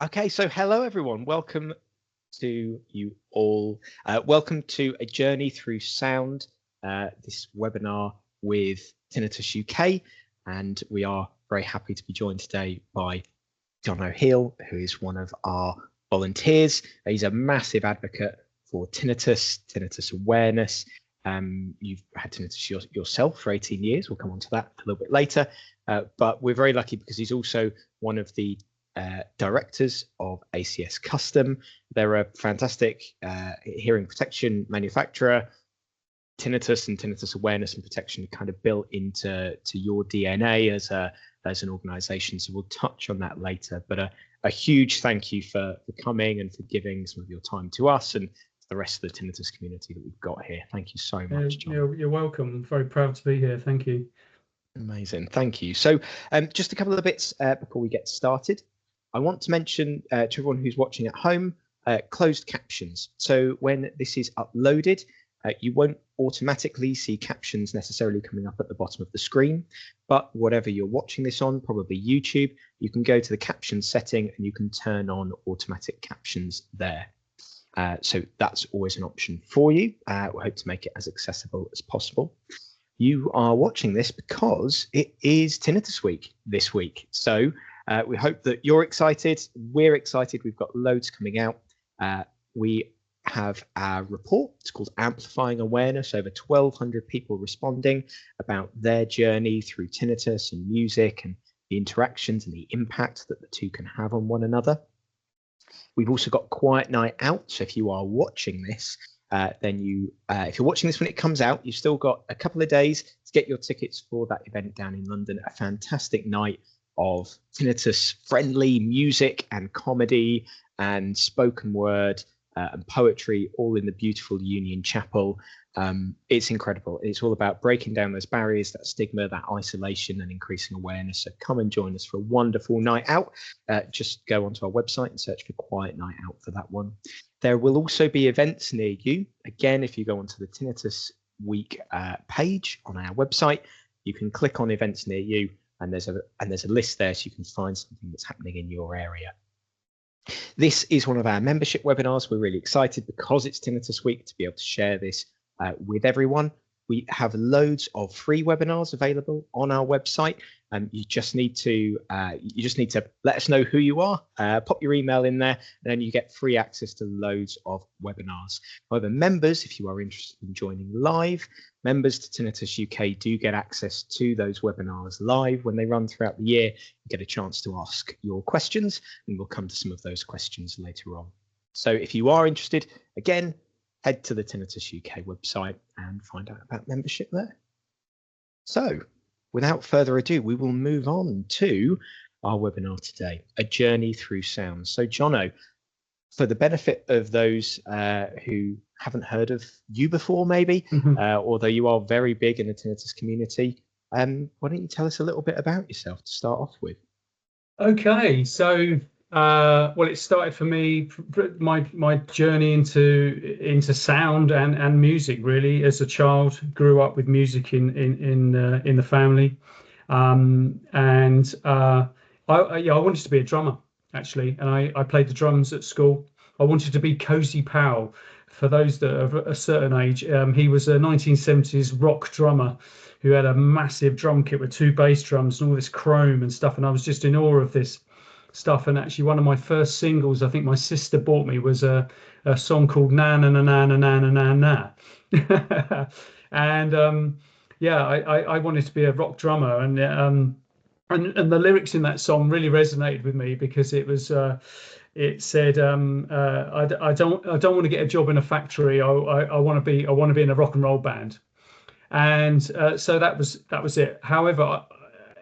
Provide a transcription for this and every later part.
Okay, so hello everyone. Welcome to you all. Welcome to a journey through sound. This webinar with Tinnitus UK, and we are very happy to be joined today by Jono Heale, who is one of our volunteers. He's a massive advocate for tinnitus awareness. You've had tinnitus yourself for 18 years. We'll come on to that a little bit later. But we're very lucky because he's also one of the directors of ACS Custom. They're a fantastic hearing protection manufacturer. Tinnitus and tinnitus awareness and protection are kind of built into your DNA as an organization. So we'll touch on that later. But a huge thank you for coming and for giving some of your time to us and to the rest of the tinnitus community that we've got here. Thank you so much, John. You're welcome. I'm very proud to be here. Thank you. Amazing. Thank you. So just a couple of bits before we get started. I want to mention to everyone who's watching at home, closed captions. So when this is uploaded, you won't automatically see captions necessarily coming up at the bottom of the screen, but whatever you're watching this on, probably YouTube, you can go to the caption setting and you can turn on automatic captions there. So that's always an option for you. We hope to make it as accessible as possible. You are watching this because it is Tinnitus Week this week. So we hope that you're excited. We're excited. We've got loads coming out. We have our report. It's called Amplifying Awareness. Over 1,200 people responding about their journey through tinnitus and music and the interactions and the impact that the two can have on one another. We've also got Quiet Night Out. So if you are watching this, then if you're watching this when it comes out, you've still got a couple of days to get your tickets for that event down in London. A fantastic night of tinnitus friendly music and comedy and spoken word and poetry, all in the beautiful Union Chapel. It's incredible. It's all about breaking down those barriers, that stigma, that isolation, and increasing awareness. So come and join us for a wonderful night out. Just go onto our website and search for Quiet Night Out for that one. There will also be events near you. Again, if you go onto the Tinnitus Week page on our website, you can click on events near you, and there's a list there so you can find something that's happening in your area. This is one of our membership webinars. We're really excited because it's Tinnitus Week to be able to share this with everyone. We have loads of free webinars available on our website, and you just need to let us know who you are, pop your email in there, and then you get free access to loads of webinars. However, members, if you are interested in joining live, members to Tinnitus UK do get access to those webinars live when they run throughout the year. You get a chance to ask your questions, and we'll come to some of those questions later on. So if you are interested, again, head to the Tinnitus UK website and find out about membership there. So without further ado, we will move on to our webinar today, A Journey Through Sound. So Jono, for the benefit of those who haven't heard of you before, maybe, although you are very big in the tinnitus community, why don't you tell us a little bit about yourself to start off with? Okay, so well, it started for me, my journey into sound and music really as a child. Grew up with music in the family, and I wanted to be a drummer actually, and I played the drums at school. I wanted to be Cozy Powell. For those that are of a certain age, he was a 1970s rock drummer who had a massive drum kit with 2 bass drums and all this chrome and stuff, and I was just in awe of this stuff. And actually one of my first singles I think my sister bought me was a song called Na Na Na Na Na Na Na Na Na. And yeah, I wanted to be a rock drummer, and the lyrics in that song really resonated with me because it was it said I don't want to get a job in a factory. I want to be in a rock and roll band. And so that was it. However,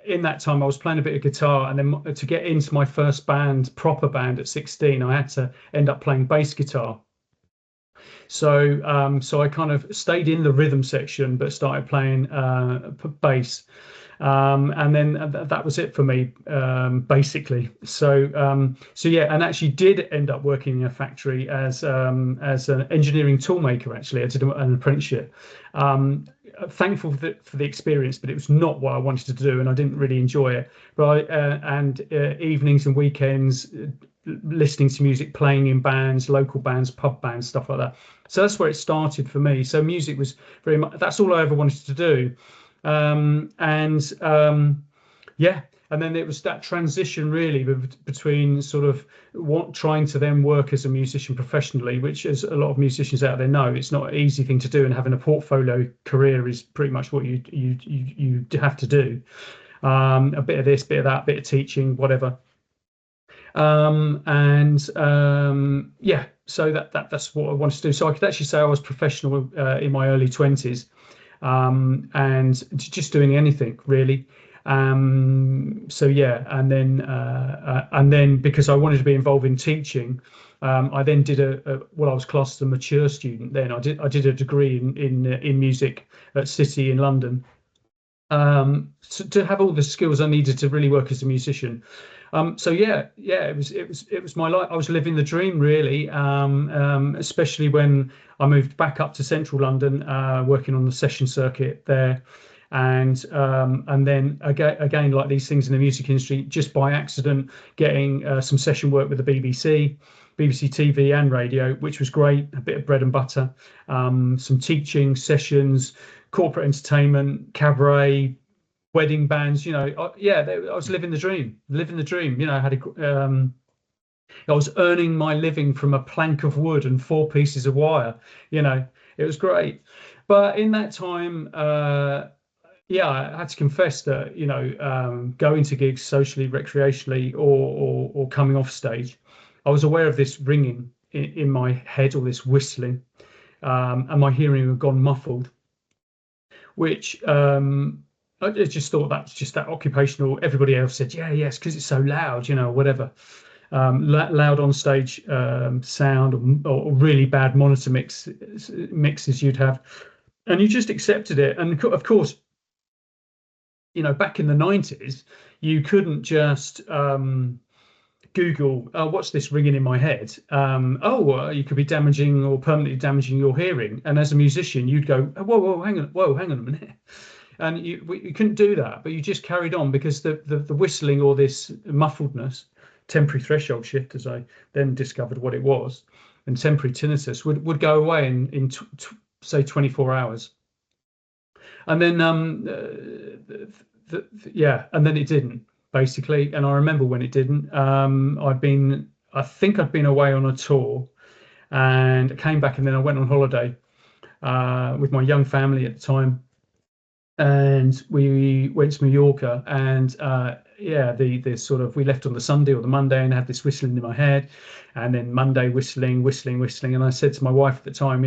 in that time I was playing a bit of guitar, and then to get into my first band, proper band at 16, I had to end up playing bass guitar. So so I kind of stayed in the rhythm section but started playing bass, and then that was it for me, basically. So so yeah, and actually did end up working in a factory as an engineering toolmaker. Actually, I did an apprenticeship. Thankful for the experience, but it was not what I wanted to do, and I didn't really enjoy it. But evenings and weekends, listening to music, playing in bands, local bands, pub bands, stuff like that. So that's where it started for me. So music was very much, that's all I ever wanted to do. Yeah, and then it was that transition really between sort of trying to then work as a musician professionally, which, as a lot of musicians out there know, it's not an easy thing to do, and having a portfolio career is pretty much what you have to do. A bit of this, bit of that, bit of teaching, whatever. Yeah, so that's what I wanted to do. So I could actually say I was professional in my early 20s, and just doing anything really. So yeah, and then because I wanted to be involved in teaching, I then did what I was classed as a mature student. Then I did a degree in music at City in London, so to have all the skills I needed to really work as a musician. So yeah, it was my life. I was living the dream really, especially when I moved back up to central London, working on the session circuit there. And then again, like these things in the music industry, just by accident, getting some session work with the BBC TV and radio, which was great. A bit of bread and butter, some teaching sessions, corporate entertainment, cabaret, wedding bands. I was living the dream. I was earning my living from a plank of wood and 4 pieces of wire. It was great. But in that time, yeah, I had to confess that, going to gigs socially, recreationally, or coming off stage, I was aware of this ringing in my head, or this whistling, and my hearing had gone muffled, which I just thought that's just that occupational. Everybody else said, yeah, yes, because it's so loud, whatever. Loud on stage sound, or really bad monitor mixes you'd have, and you just accepted it. And of course, back in the 90s, you couldn't just Google, what's this ringing in my head? You could be damaging or permanently damaging your hearing. And as a musician, you'd go, whoa, hang on a minute. And you couldn't do that, but you just carried on, because the whistling, or this muffledness, temporary threshold shift, as I then discovered what it was, and temporary tinnitus would go away in say 24 hours. And then and then it didn't, basically. And I remember when it didn't. I think I'd been away on a tour, and I came back, and then I went on holiday with my young family at the time, and we went to Mallorca. And the sort of, we left on the Sunday or the Monday, and had this whistling in my head, and then Monday whistling. And I said to my wife at the time,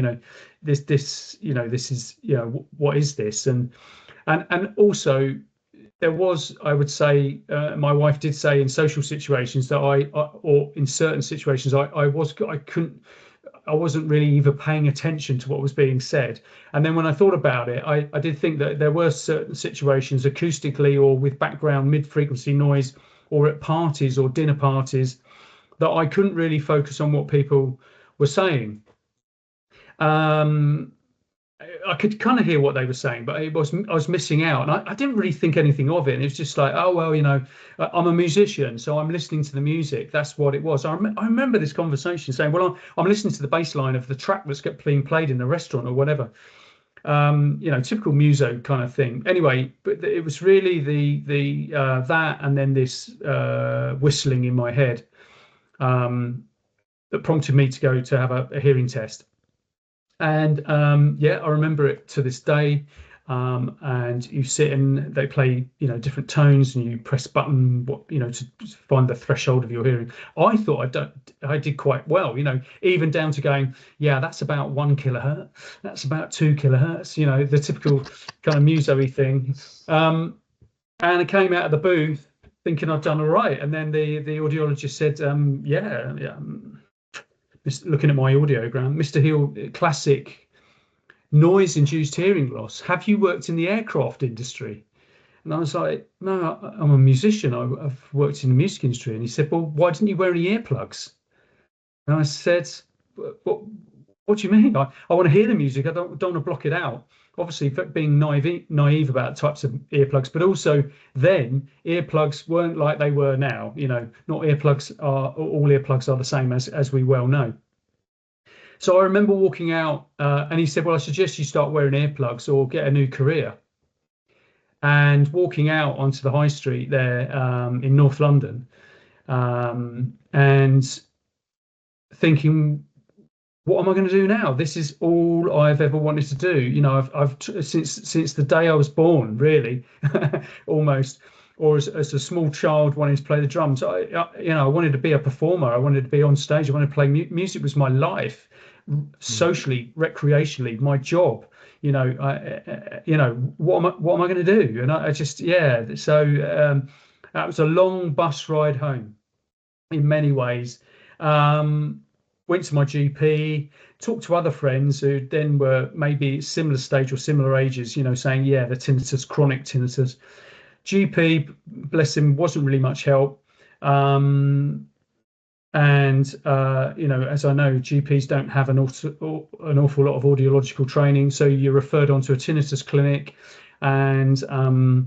this is, what is this? And also, there was, I would say, my wife did say in social situations that or in certain situations, I wasn't really even paying attention to what was being said. And then when I thought about it, I did think that there were certain situations, acoustically or with background mid-frequency noise, or at parties or dinner parties, that I couldn't really focus on what people were saying. I could kind of hear what they were saying, but I was missing out, and I didn't really think anything of it. And it was just like, oh well, I'm a musician, so I'm listening to the music. That's what it was. I remember this conversation saying, well, I'm listening to the bass line of the track that's being played in the restaurant or whatever. Typical muso kind of thing. Anyway, but it was really the that, and then this whistling in my head, that prompted me to go to have a hearing test. And I remember it to this day. And you sit and they play, different tones, and you press button, to find the threshold of your hearing. I thought I did quite well, even down to going, yeah, that's about 1 kilohertz, that's about 2 kilohertz, the typical kind of muso-y thing. And I came out of the booth thinking I'd done all right, and then the audiologist said, looking at my audiogram, Mr. Heale, classic noise-induced hearing loss. Have you worked in the aircraft industry? And I was like, no, I'm a musician. I've worked in the music industry. And he said, well, why didn't you wear any earplugs? And I said, what do you mean? I want to hear the music. I don't want to block it out. obviously being naive about types of earplugs, but also then earplugs weren't like they were now. Not all earplugs are the same, as we well know. So I remember walking out, and he said, well, I suggest you start wearing earplugs or get a new career. And walking out onto the high street there in North London, and thinking, what am I going to do now? This is all I've ever wanted to do. I've since the day I was born, really, almost, or as a small child wanting to play the drums. I wanted to be a performer. I wanted to be on stage. I wanted to play music. Was my life, socially, recreationally, my job. What am I going to do? And I just, yeah. So that was a long bus ride home, in many ways. Went to my GP, talked to other friends who then were maybe similar stage or similar ages, saying, yeah, the tinnitus, chronic tinnitus. GP, bless him, wasn't really much help. And as I know, GPs don't have an awful lot of audiological training, so you're referred onto a tinnitus clinic. And sorry,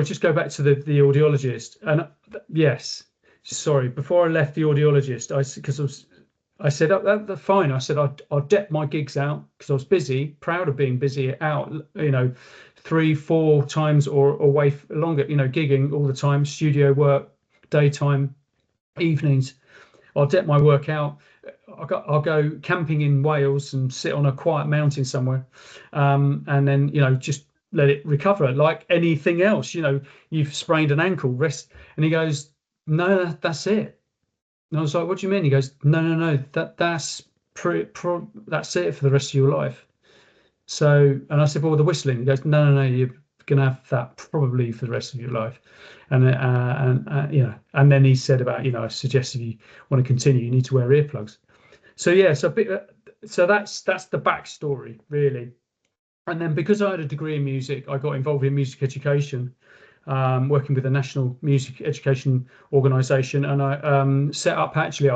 just go back to the audiologist. And yes, sorry, before I left the audiologist, I said, oh, fine. I said, I'll deck my gigs out, because I was busy, proud of being busy, out, 3-4 times or away longer, gigging all the time, studio work, daytime, evenings. I'll deck my work out. I'll go camping in Wales and sit on a quiet mountain somewhere, and then just let it recover like anything else. You've sprained an ankle, rest. And he goes, no, that's it. And I was like, what do you mean? He goes, no, that's it for the rest of your life. So, and I said, well, the whistling. He goes, no, you're gonna have that probably for the rest of your life. And then he said about, I suggest if you want to continue, you need to wear earplugs. So yeah, so that's the backstory, really. And then because I had a degree in music, I got involved in music education, working with the National Music Education Organisation, and I set up. Actually,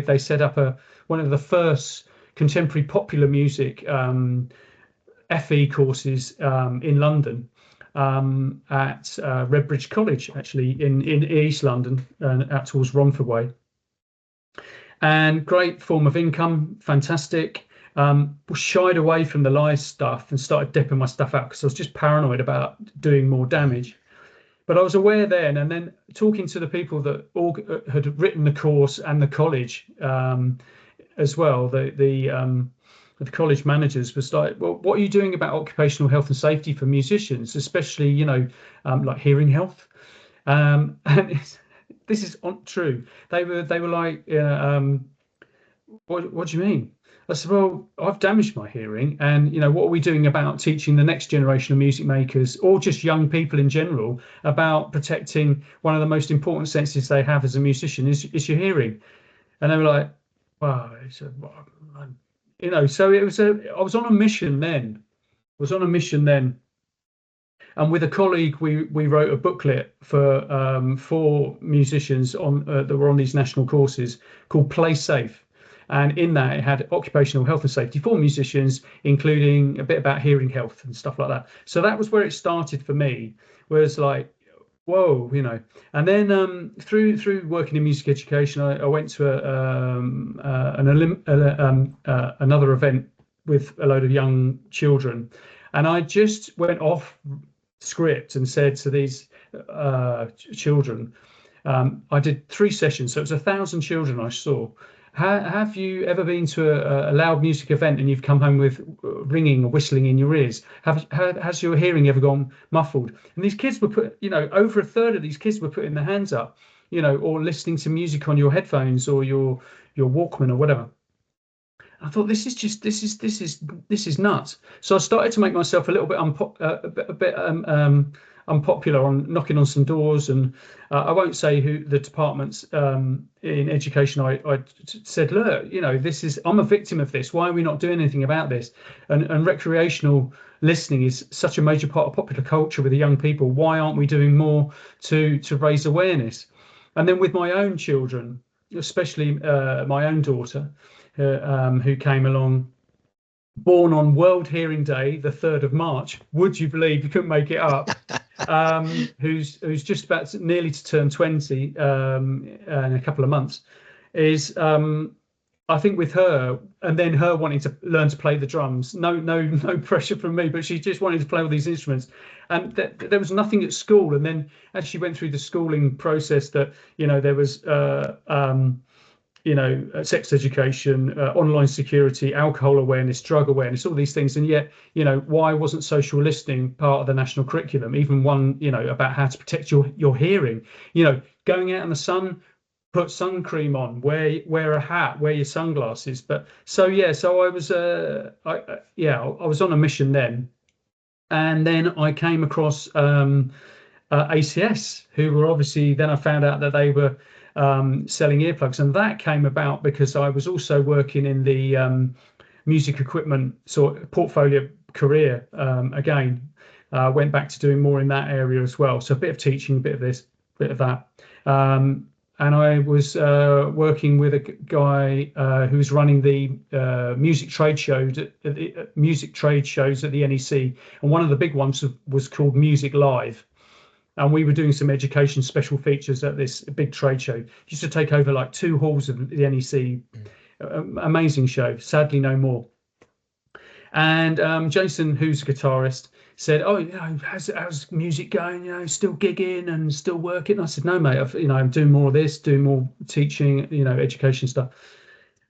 they set up one of the first contemporary popular music FE courses in London, at Redbridge College, actually in East London, out towards Romford Way. And great form of income, fantastic. Shied away from the live stuff and started depping my stuff out because I was just paranoid about doing more damage. But I was aware then, and then talking to the people that all had written the course and the college as well, the college managers was like, well, what are you doing about occupational health and safety for musicians, especially, like hearing health? And this is true. They were like, what do you mean? I said, well, I've damaged my hearing, and what are we doing about teaching the next generation of music makers, or just young people in general, about protecting one of the most important senses they have as a musician is your hearing? And they were like, wow. So it was I was on a mission then. And with a colleague, we wrote a booklet for musicians that were on these national courses called Play Safe. And in that, it had occupational health and safety for musicians, including a bit about hearing health and stuff like that. So that was where it started for me, whereas like, whoa, And then through working in music education, I went to another event with a load of young children, and I just went off script and said to these children, I did 3 sessions, so it was 1,000 children I saw. Have you ever been to a loud music event and you've come home with ringing or whistling in your ears? Has your hearing ever gone muffled? And these kids were over a third of these kids were putting their hands up, or listening to music on your headphones or your Walkman or whatever. I thought this is nuts. So I started to make myself a little bit unpopular on knocking on some doors, and I won't say who the departments in education. I said, look, I'm a victim of this. Why are we not doing anything about this? And recreational listening is such a major part of popular culture with the young people. Why aren't we doing more to raise awareness? And then with my own children, especially my own daughter, who came along born on World Hearing Day, the 3rd of March. Would you believe? You couldn't make it up. Who's just about nearly to turn 20 in a couple of months, is I think with her, and then her wanting to learn to play the drums. No pressure from me, but she just wanted to play all these instruments, and there was nothing at school. And then as she went through the schooling process, that there was sex education, online security, alcohol awareness, drug awareness, all these things. And yet, why wasn't social listening part of the national curriculum? Even one, about how to protect your hearing, going out in the sun, put sun cream on, wear a hat, wear your sunglasses. But so I was, I was on a mission then. And then I came across ACS, who were obviously, then I found out that they were selling earplugs, and that came about because I was also working in the music equipment sort of portfolio career. Again, went back to doing more in that area as well. So a bit of teaching, a bit of this, a bit of that. And I was working with a guy who was running the music trade shows at the NEC, and one of the big ones was called Music Live. And we were doing some education special features at this big trade show. It used to take over like 2 halls of the NEC. Amazing show. Sadly, no more. And Jason, who's a guitarist, said, "Oh, how's music going? Still gigging and still working?" I said, "No, mate. I'm doing more of this, doing more teaching, education stuff."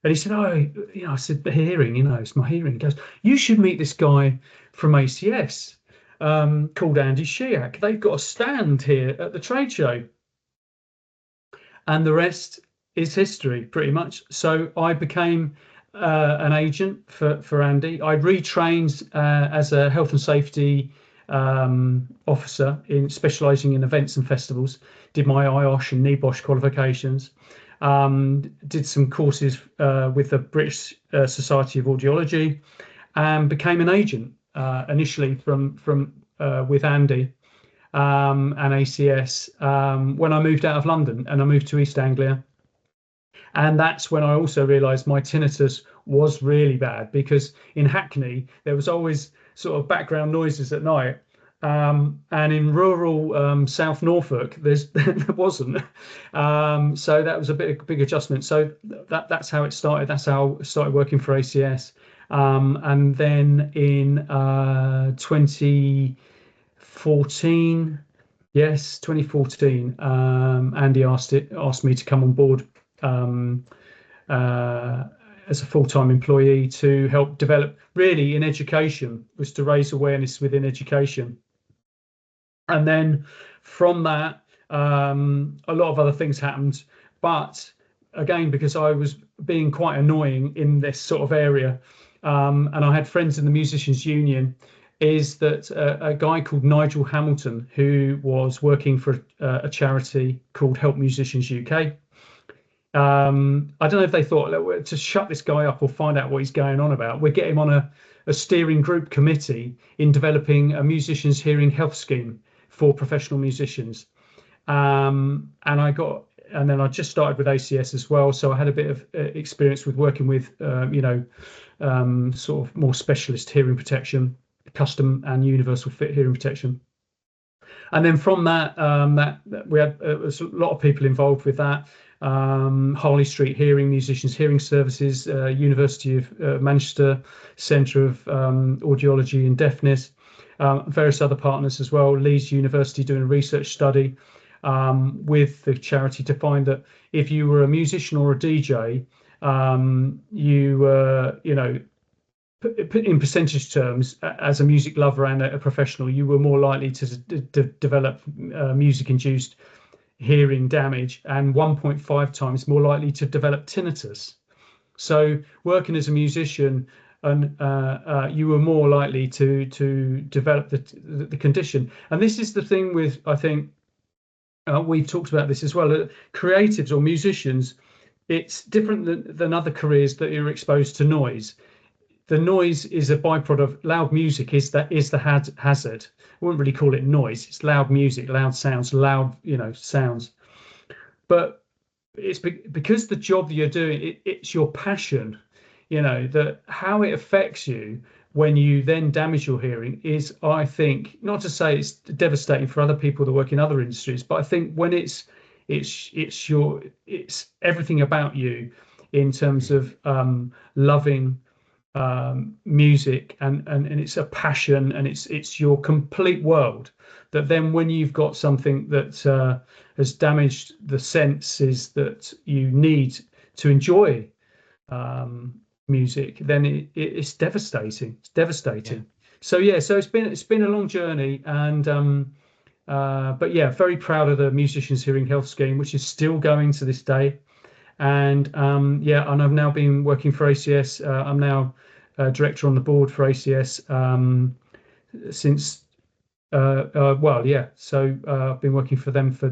And he said, "Oh, I said, hearing, it's my hearing." He goes, "You should meet this guy from ACS." Called Andy Shiak. They've got a stand here at the trade show, and the rest is history, pretty much. So I became an agent for Andy. I retrained as a health and safety officer, in specialising in events and festivals. Did my IOSH and NEBOSH qualifications. Did some courses with the British Society of Audiology, and became an agent. Initially from with Andy and ACS when I moved out of London, and I moved to East Anglia. And that's when I also realised my tinnitus was really bad, because in Hackney there was always sort of background noises at night, and in rural South Norfolk there wasn't. So that was a big adjustment. So that's how it started. That's how I started working for ACS. And then in 2014, Andy asked me to come on board as a full-time employee to help develop, really in education, was to raise awareness within education. And then from that, a lot of other things happened. But again, because I was being quite annoying in this sort of area, and I had friends in the Musicians Union, is that a guy called Nigel Hamilton, who was working for a charity called Help Musicians UK. I don't know if they thought, to shut this guy up or find out what he's going on about, we'll get him on a steering group committee in developing a musicians' hearing health scheme for professional musicians. And then I just started with ACS as well, so I had a bit of experience with working with sort of more specialist hearing protection, custom and universal fit hearing protection. And then from that, we had was a lot of people involved with that. Harley Street Hearing, Musicians Hearing Services, University of Manchester Centre of Audiology and Deafness, various other partners as well. Leeds University doing a research study with the charity to find that if you were a musician or a DJ, in percentage terms, as a music lover and a professional, you were more likely to develop music-induced hearing damage, and 1.5 times more likely to develop tinnitus. So working as a musician, and you were more likely to develop the condition. And this is the thing with, I think, we've talked about this as well, creatives or musicians, it's different than other careers that you're exposed to noise. The noise is a byproduct of loud music, is the hazard. I wouldn't really call it noise. It's loud music, loud sounds, sounds. But it's because the job that you're doing, it's your passion. that how it affects you when you then damage your hearing is, I think, not to say it's devastating for other people that work in other industries, but I think when it's everything about you in terms of loving music, and it's a passion, and it's your complete world, that then when you've got something that has damaged the senses that you need to enjoy music, then it's devastating. It's devastating. Yeah. So it's been a long journey, and but yeah, very proud of the Musicians Hearing Health Scheme, which is still going to this day. And yeah, and I've now been working for ACS. I'm now director on the board for ACS since well, yeah. So I've been working for them for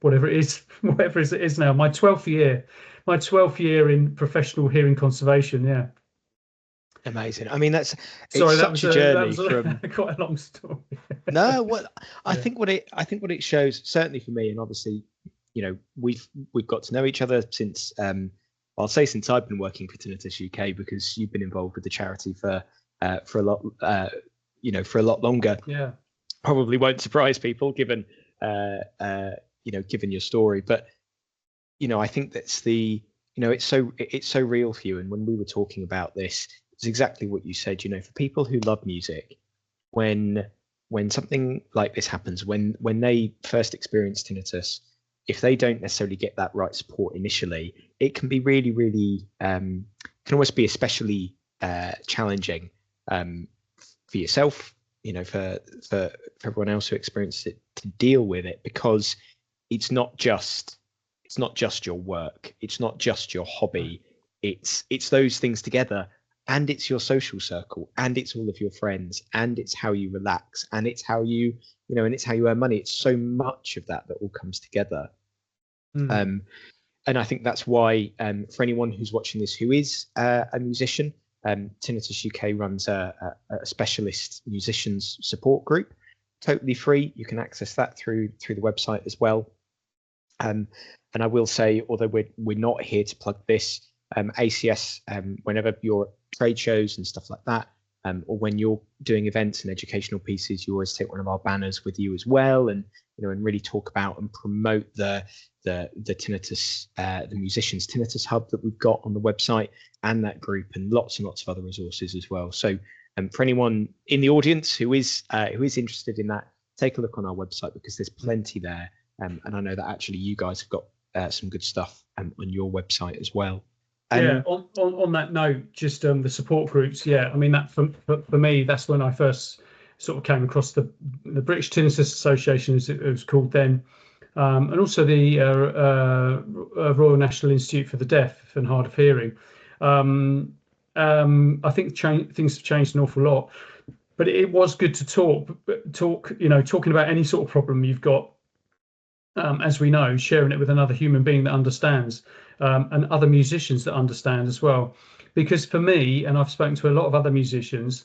whatever it is now. My 12th year in professional hearing conservation. Yeah. Amazing. I mean, that's sorry, such a journey from quite a long story. No, what I think what it shows, certainly for me, and obviously, we've got to know each other since I'll say since I've been working for Tinnitus UK, because you've been involved with the charity for a lot for a lot longer. Yeah. Probably won't surprise people given given your story, but I think that's it's so real for you. And when we were talking about this, it's exactly what you said. For people who love music, when something like this happens, when they first experience tinnitus, if they don't necessarily get that right support initially, it can be really, really can almost be especially challenging for yourself, for everyone else who experienced it, to deal with it, because it's not just your work, it's not just your hobby, it's those things together, and it's your social circle, and it's all of your friends, and it's how you relax, and it's how you and it's how you earn money. It's so much of that all comes together. And I think that's why for anyone who's watching this who is a musician, Tinnitus UK runs a specialist musicians support group, totally free. You can access that through the website as well. And I will say, although we're not here to plug this, ACS, whenever you're at trade shows and stuff like that, or when you're doing events and educational pieces, you always take one of our banners with you as well, and and really talk about and promote the tinnitus, the musicians tinnitus hub that we've got on the website, and that group, and lots of other resources as well. So for anyone in the audience who is interested in that, take a look on our website, because there's plenty there. And I know that actually you guys have got some good stuff on your website as well. Yeah. On that note, just the support groups. Yeah, I mean, that for me, that's when I first sort of came across the British Tinnitus Association, as it was called then, and also the Royal National Institute for the Deaf and Hard of Hearing. I think things have changed an awful lot, but it was good to talk. Talking about any sort of problem you've got. As we know, sharing it with another human being that understands, and other musicians that understand as well. Because for me, and I've spoken to a lot of other musicians,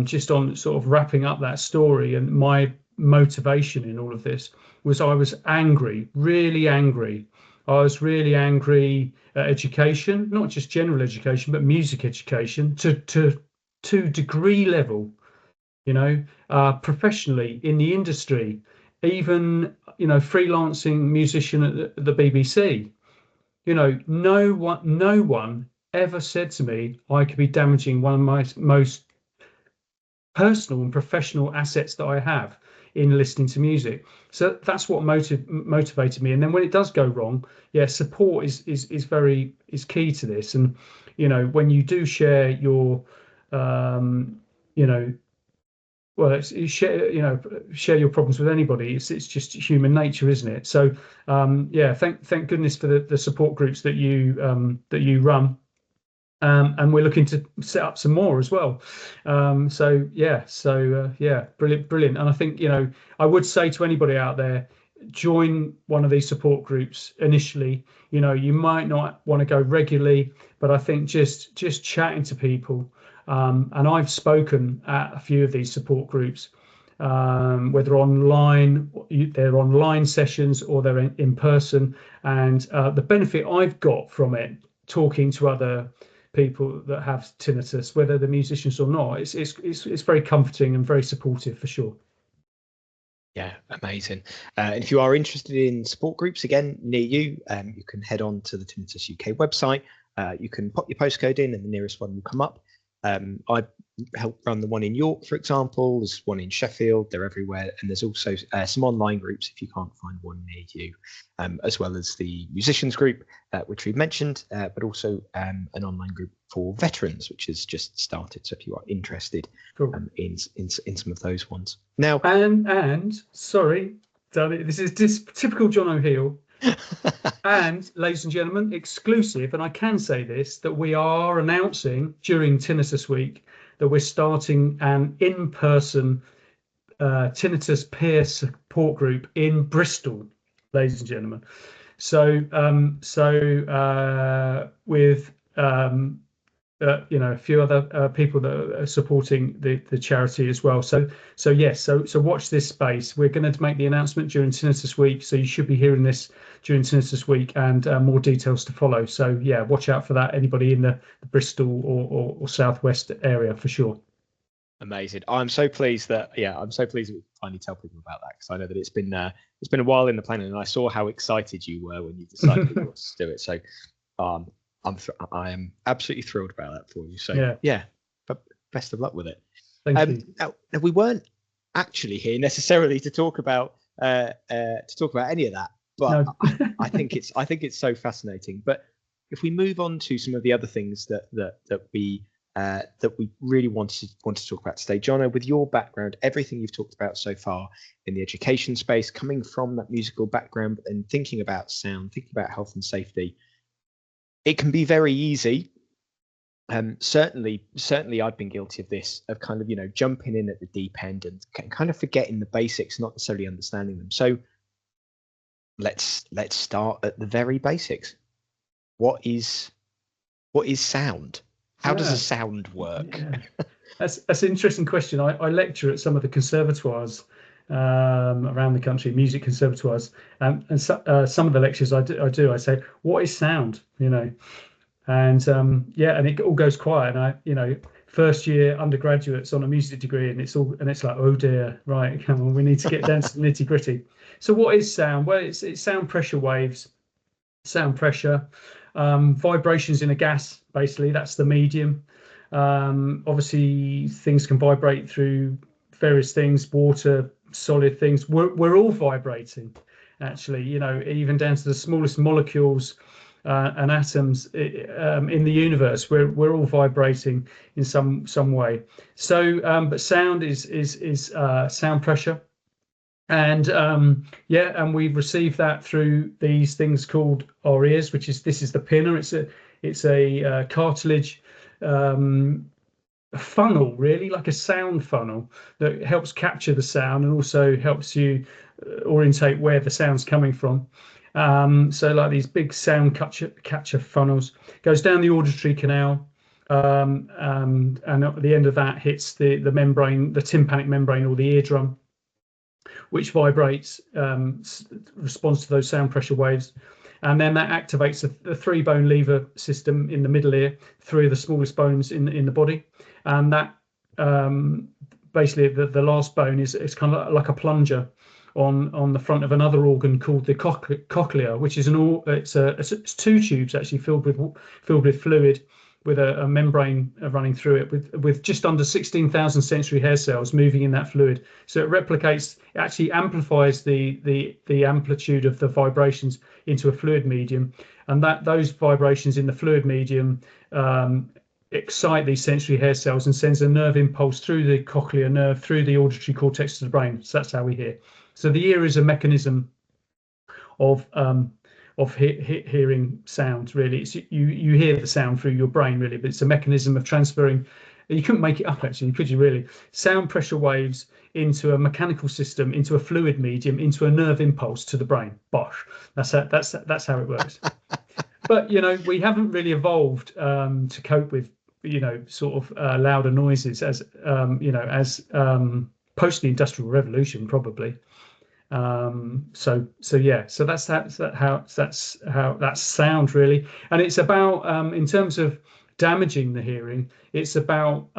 just on sort of wrapping up that story, and my motivation in all of this was, I was angry, really angry. I was really angry at education, not just general education, but music education to degree level, professionally in the industry, even freelancing musician at the BBC. No one ever said to me I could be damaging one of my most personal and professional assets that I have in listening to music. So that's what motivated me. And then when it does go wrong, yeah, support is key to this. And when you do share your well, share your problems with anybody. It's just human nature, isn't it? So yeah, thank goodness for the support groups that you run, and we're looking to set up some more as well. So yeah, brilliant. And I think I would say to anybody out there, join one of these support groups initially. You might not want to go regularly, but I think just chatting to people. And I've spoken at a few of these support groups, whether online, they're online sessions or they're in person. And the benefit I've got from it, talking to other people that have tinnitus, whether they're musicians or not. It's very comforting and very supportive for sure. Yeah, amazing. And if you are interested in support groups, again, near you, you can head on to the Tinnitus UK website. You can pop your postcode in and the nearest one will come up. I help run the one in York, for example. There's one in Sheffield. They're everywhere. And there's also some online groups if you can't find one near you, as well as the musicians group, which we've mentioned, but also an online group for veterans, which has just started. So if you are interested in some of those ones. Now, and sorry, this is typical Jono Heale. And ladies and gentlemen, exclusive, and I can say this, that we are announcing during Tinnitus Week that we're starting an in-person tinnitus peer support group in Bristol, ladies and gentlemen. So with a few other people that are supporting the charity as well. So watch this space. We're going to make the announcement during Tinnitus Week, so you should be hearing this during Tinnitus Week, and more details to follow. So yeah, watch out for that. Anybody in the Bristol or southwest area for sure. Amazing. I'm so pleased that we finally tell people about that, because I know that it's been a while in the planning, and I saw how excited you were when you decided you wanted to do it. So I am absolutely thrilled about that for you. So yeah, but best of luck with it. Thank you. Now, we weren't actually here necessarily to talk about any of that, but no. I think it's so fascinating. But if we move on to some of the other things that we really want to talk about today, Jono, with your background, everything you've talked about so far in the education space, coming from that musical background, and thinking about sound, thinking about health and safety. It can be very easy. Certainly I've been guilty of this, of kind of, jumping in at the deep end and kind of forgetting the basics, not necessarily understanding them. So let's start at the very basics. What is sound? How does a sound work? Yeah. That's an interesting question. I lecture at some of the conservatoires around the country, music conservatoires, and some of the lectures I say, what is sound? And and it all goes quiet. And I first year undergraduates on a music degree, and it's like, oh dear, right, come on, we need to get down to the nitty gritty. So what is sound? Well, it's sound pressure waves, sound pressure, vibrations in a gas. Basically, that's the medium. Obviously, things can vibrate through various things, water, solid things. We're all vibrating, actually. Even down to the smallest molecules and atoms in the universe. We're all vibrating in some way. So, but sound is sound pressure, and and we receive that through these things called our ears, this is the pinna. It's a cartilage funnel, really, like a sound funnel that helps capture the sound and also helps you orientate where the sound's coming from. So like these big sound capture funnels, goes down the auditory canal, and at the end of that hits the membrane, the tympanic membrane, or the eardrum, which vibrates, responds to those sound pressure waves. And then that activates the 3-bone lever system in the middle ear through the smallest bones in the body. And that basically the last bone is kind of like a plunger on the front of another organ called the cochlea, which is it's 2 tubes actually filled with fluid, with a membrane running through it, with just under 16,000 sensory hair cells moving in that fluid. So it actually amplifies the amplitude of the vibrations into a fluid medium, and those vibrations in the fluid medium excite these sensory hair cells and sends a nerve impulse through the cochlear nerve, through the auditory cortex to the brain. So that's how we hear. So the ear is a mechanism of hearing sound, really. It's you hear the sound through your brain, really, but it's a mechanism of transferring. You couldn't make it up, actually, could you? Really, sound pressure waves into a mechanical system, into a fluid medium, into a nerve impulse to the brain. Bosh. That's how it works. But we haven't really evolved to cope with sort of louder noises as post the Industrial Revolution, probably. So that's how that's sound, really. And it's about in terms of damaging the hearing. It's about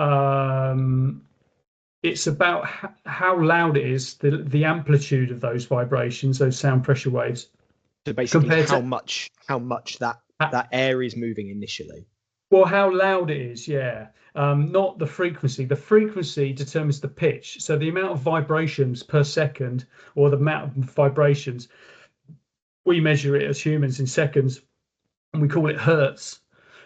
how loud it is, the amplitude of those vibrations, those sound pressure waves. So basically, how much that air is moving initially. Well, how loud it is, yeah. Not the frequency. The frequency determines the pitch. So the amount of vibrations per second, or the amount of vibrations, we measure it as humans in seconds, and we call it hertz.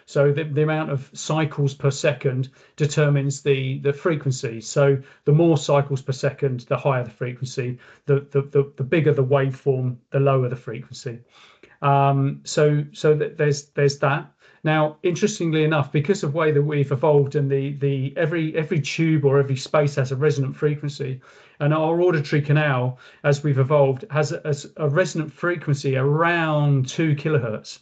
So the amount of cycles per second determines the frequency. So the more cycles per second, the higher the frequency. The bigger the waveform, the lower the frequency. So there's that. Now, interestingly enough, because of the way that we've evolved, and every tube or every space has a resonant frequency, and our auditory canal, as we've evolved, has a resonant frequency around 2 kilohertz,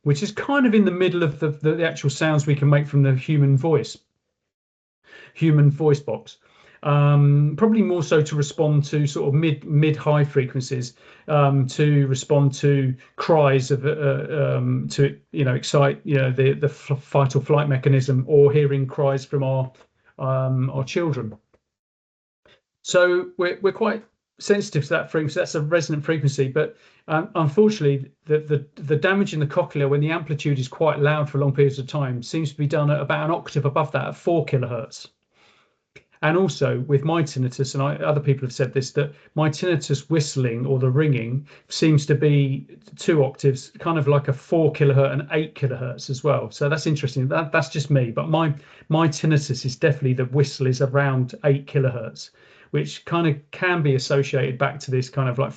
which is kind of in the middle of the actual sounds we can make from the human voice box. Probably more so to respond to sort of mid-high frequencies, to respond to cries of to excite the fight or flight mechanism, or hearing cries from our children. So we're quite sensitive to that frequency. That's a resonant frequency, but unfortunately, the damage in the cochlea, when the amplitude is quite loud for long periods of time, seems to be done at about an octave above that, at 4 kilohertz. And also with my tinnitus, and other people have said this, that my tinnitus whistling, or the ringing, seems to be 2 octaves, kind of like a 4 kilohertz and 8 kilohertz as well. So that's interesting. That's just me, but my tinnitus is definitely, the whistle is around 8 kilohertz, which kind of can be associated back to this kind of like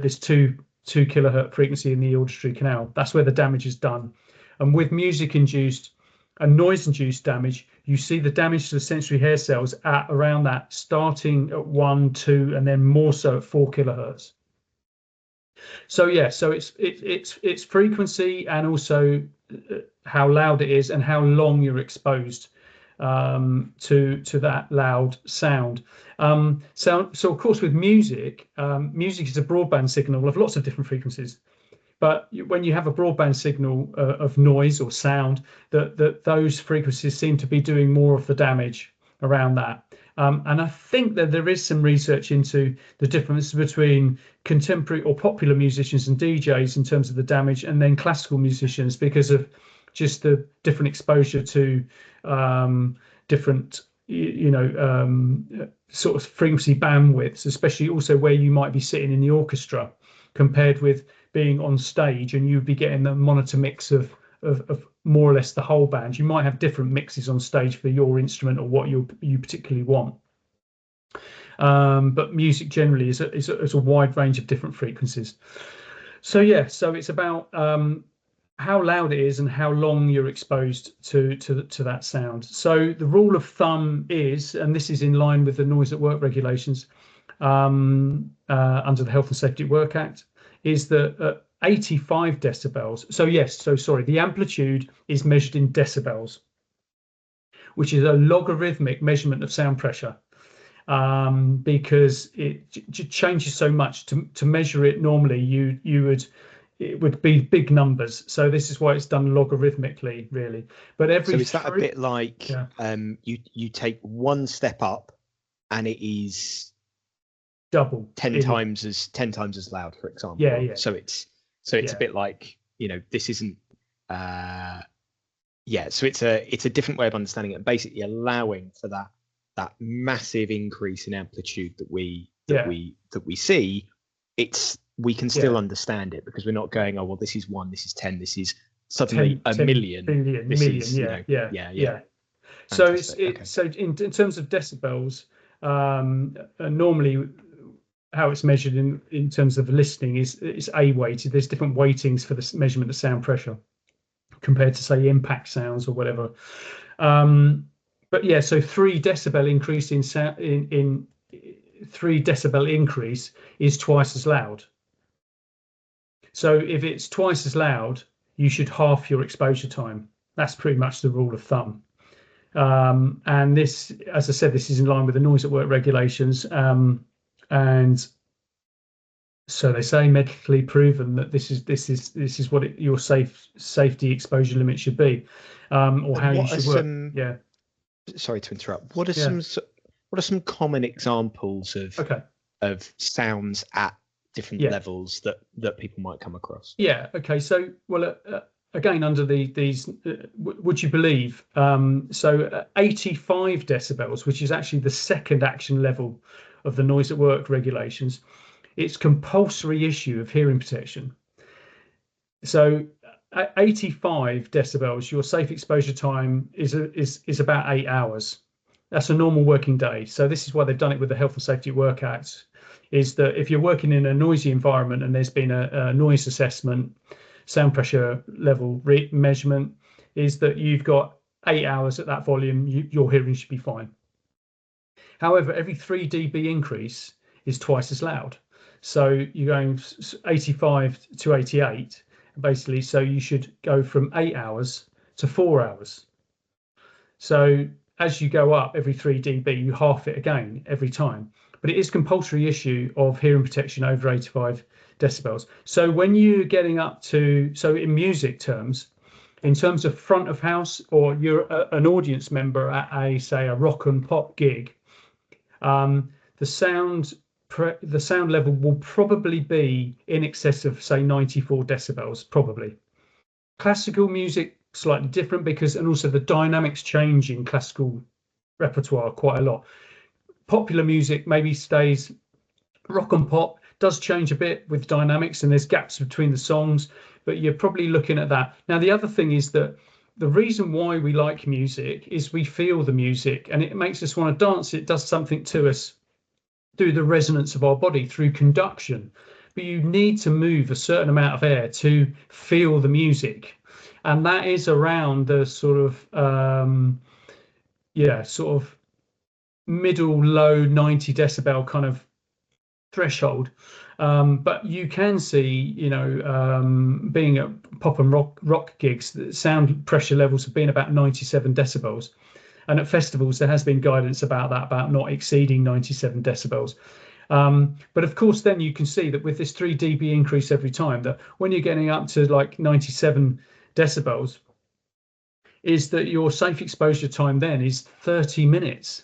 this 2 kilohertz frequency in the auditory canal. That's where the damage is done. And with music-induced and noise-induced damage, you see the damage to the sensory hair cells at around that, starting at 1, 2, and then more so at 4 kilohertz. So yeah, so it's frequency, and also how loud it is, and how long you're exposed to that loud sound. So of course, with music, music is a broadband signal of lots of different frequencies. But when you have a broadband signal of noise or sound, those frequencies seem to be doing more of the damage around that. And I think that there is some research into the difference between contemporary or popular musicians and DJs in terms of the damage, and then classical musicians, because of just the different exposure to different, sort of frequency bandwidths, especially also where you might be sitting in the orchestra, compared with being on stage, and you'd be getting the monitor mix of more or less the whole band. You might have different mixes on stage for your instrument or what you particularly want. But music generally is a wide range of different frequencies. So yeah, so it's about how loud it is and how long you're exposed to that sound. So the rule of thumb is, and this is in line with the noise at work regulations under the Health and Safety at Work Act, is that 85 decibels. So yes, so sorry, the amplitude is measured in decibels, which is a logarithmic measurement of sound pressure, because it changes so much. To measure it normally, it would be big numbers. So this is why it's done logarithmically, really. But so is that a bit like, you take one step up, and it is double 10 times as loud, for example? Yeah. So it's a bit like, this isn't so it's a different way of understanding it, and basically allowing for that massive increase in amplitude that we see. We can still understand it, because we're not going, oh well, this is 1, this is 10, this is suddenly 10 million. Yeah. So so in terms of decibels, normally how it's measured in terms of listening is A weighted. There's different weightings for the measurement of sound pressure compared to, say, impact sounds or whatever. But yeah, so 3 decibel increase in 3 decibel increase is twice as loud. So if it's twice as loud, you should half your exposure time. That's pretty much the rule of thumb. And this, as I said, this is in line with the noise at work regulations. And So they say medically proven that this is what your safety exposure limit should be, or And how you what are should work. some? Yeah, Sorry to interrupt. What are yeah. some common examples Okay. of sounds at different Yeah, levels that people might come across? yeah. Okay. So, well, again, under these, would you believe? 85 decibels, which is actually the second action level of the noise at work regulations, it's compulsory issue of hearing protection. So, at 85 decibels, your safe exposure time is about 8 hours. That's a normal working day. So this is why they've done it with the Health and Safety at Work Act, is that if you're working in a noisy environment and there's been a noise assessment, sound pressure level measurement, is that you've got 8 hours at that volume, your hearing should be fine. However, every 3 dB increase is twice as loud. So you're going 85 to 88, basically. So you should go from 8 hours to 4 hours. So as you go up every 3 dB, you half it again every time. But it is compulsory issue of hearing protection over 85 decibels. So when you're getting up to, so in music terms, in terms of front of house, or you're an audience member at say a rock and pop gig, the sound level will probably be in excess of say 94 decibels, probably. Classical music slightly different, because and also the dynamics change in classical repertoire quite a lot. Popular music maybe stays, rock and pop does change a bit with dynamics and there's gaps between the songs, but you're probably looking at that. Now the other thing is that the reason why we like music is we feel the music and it makes us want to dance. It does something to us through the resonance of our body, through conduction, but you need to move a certain amount of air to feel the music, and that is around the sort of sort of middle low 90 decibel kind of threshold. But you can see, being at pop and rock gigs, the sound pressure levels have been about 97 decibels. And at festivals, there has been guidance about that, about not exceeding 97 decibels. But of course, then you can see that with this 3 dB increase every time, that when you're getting up to like 97 decibels, is that your safe exposure time then is 30 minutes.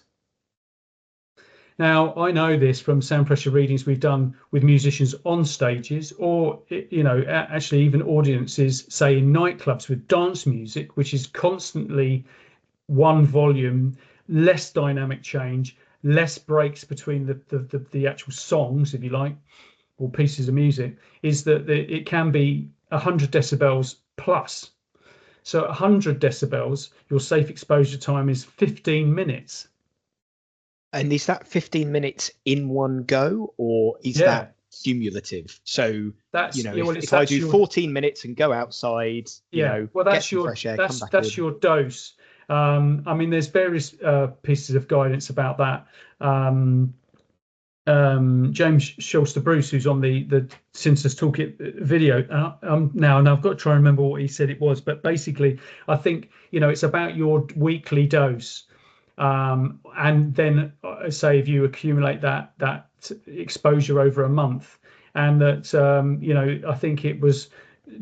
Now, I know this from sound pressure readings we've done with musicians on stages, or, actually even audiences, say in nightclubs with dance music, which is constantly one volume, less dynamic change, less breaks between the actual songs, if you like, or pieces of music, is that it can be 100 decibels plus. So at 100 decibels, your safe exposure time is 15 minutes. And is that 15 minutes in one go, or is that cumulative? So that's, if I do 14 minutes and go outside, get some fresh air, come back that's in. your dose. I mean, there's various pieces of guidance about that. James Schuster Bruce, who's on the Tinnitus Toolkit video now, and I've got to try and remember what he said it was, but basically, I think it's about your weekly dose. And then say if you accumulate that exposure over a month, and that I think it was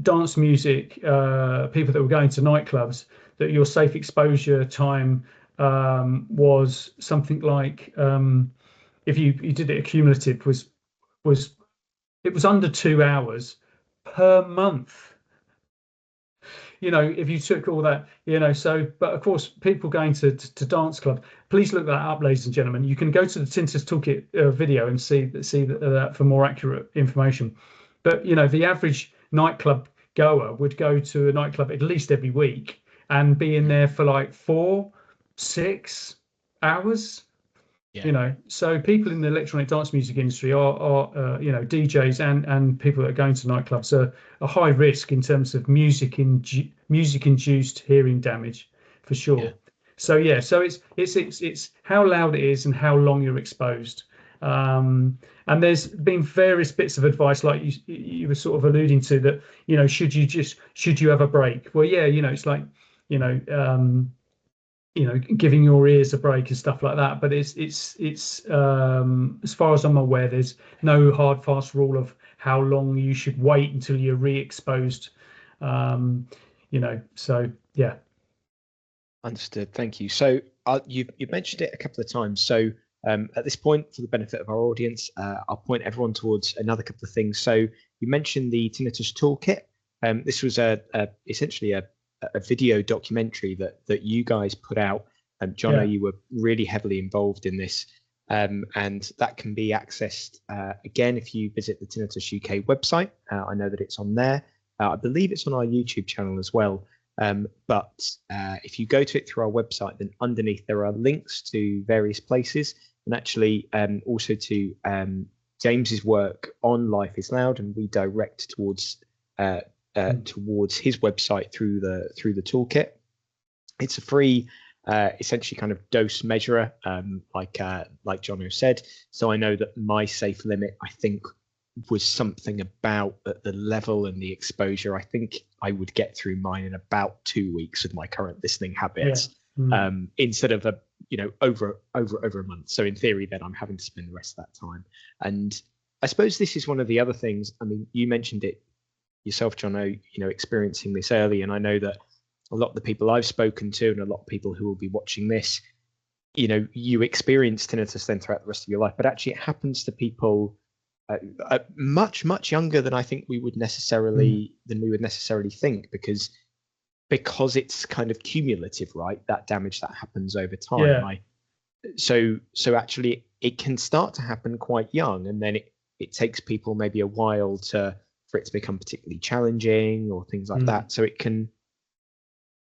dance music, people that were going to nightclubs, that your safe exposure time was something like, if you did it accumulative, was it was under 2 hours per month. If you took all that, so, but of course, people going to dance club, please look that up, ladies and gentlemen. You can go to the Tinnitus Toolkit video and see that for more accurate information. But, the average nightclub goer would go to a nightclub at least every week and be in there for like 4-6 hours. Yeah. So people in the electronic dance music industry are DJs and people that are going to nightclubs are high risk in terms of music induced hearing damage, for sure. Yeah. So it's how loud it is and how long you're exposed. And there's been various bits of advice, like you were sort of alluding to, that should you have a break? Well, it's like giving your ears a break and stuff like that. But it's as far as I'm aware, there's no hard fast rule of how long you should wait until you're re-exposed. So yeah. Understood. Thank you. So you've mentioned it a couple of times. So at this point, for the benefit of our audience, I'll point everyone towards another couple of things. So you mentioned the Tinnitus Toolkit. This was essentially a video documentary that you guys put out. Jono, you were really heavily involved in this, and that can be accessed again if you visit the Tinnitus UK website. I know that it's on there. I believe it's on our YouTube channel as well. But if you go to it through our website, then underneath there are links to various places, and actually also to James's work on Life is Loud, and we direct towards his website through the toolkit. It's a free, essentially kind of dose measurer, like Jono said. So I know that my safe limit, I think, was something about the level and the exposure. I think I would get through mine in about 2 weeks with my current listening habits, instead of over a month. So in theory, then I'm having to spend the rest of that time. And I suppose this is one of the other things. I mean, you mentioned it yourself, Jono, experiencing this early, and I know that a lot of the people I've spoken to and a lot of people who will be watching this, you experience tinnitus then throughout the rest of your life, but actually it happens to people much younger than I think we would necessarily think, because it's kind of cumulative, right? That damage that happens over time. So actually it can start to happen quite young, and then it takes people maybe a while for it to become particularly challenging or things like that. So it can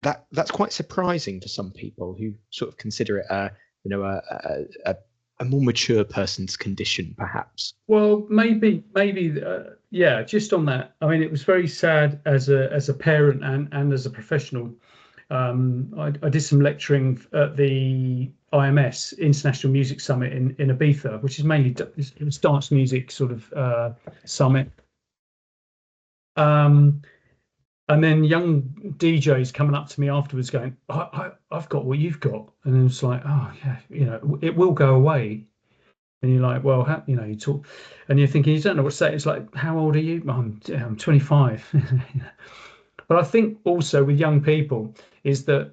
that's quite surprising for some people who sort of consider it a more mature person's condition, perhaps. Well, maybe, just on that. I mean, it was very sad as a parent and as a professional. I did some lecturing at the IMS International Music Summit in Ibiza, which is mainly it was dance music sort of summit. And then young DJs coming up to me afterwards going, I've got what you've got. And it's like, oh, yeah, it will go away. And you're like, well, you talk, and you're thinking, you don't know what to say. It's like, how old are you? I'm 25. But I think also with young people is that,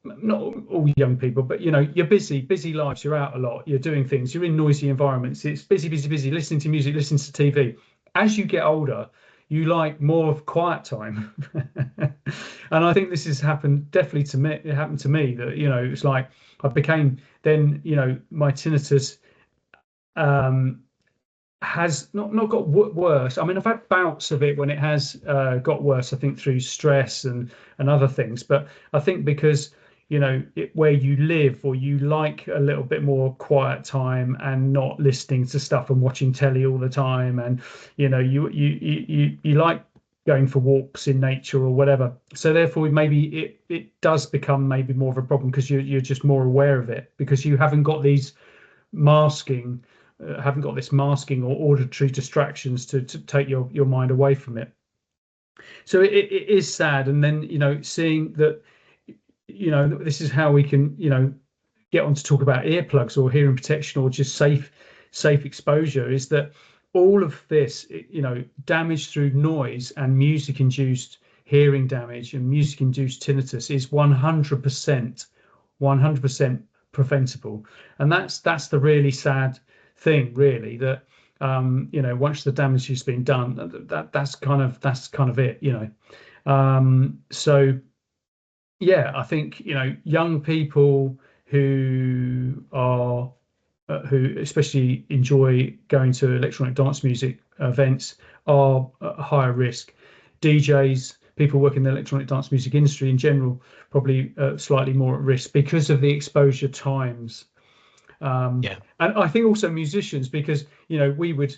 not all young people, but, you're busy lives. You're out a lot. You're doing things. You're in noisy environments. It's busy, listening to music, listening to TV. As you get older, you like more of quiet time. And I think this has happened definitely to me. It happened to me that, it's like I became then, my tinnitus has not got worse. I mean, I've had bouts of it when it has got worse, I think through stress and other things. But I think because, where you live, or you like a little bit more quiet time and not listening to stuff and watching telly all the time, and you like going for walks in nature or whatever. So therefore maybe it does become maybe more of a problem because you're just more aware of it, because you haven't got these masking or auditory distractions to take your mind away from it. So it is sad. And then seeing that this is how we can get on to talk about earplugs or hearing protection or just safe exposure, is that all of this damage through noise and music induced hearing damage and music induced tinnitus is 100% preventable. And that's the really sad thing, really, that once the damage has been done, that's kind of it. So yeah, I think young people who especially enjoy going to electronic dance music events are at higher risk. DJs, people working in the electronic dance music industry in general, probably slightly more at risk because of the exposure times. And I think also musicians, because we would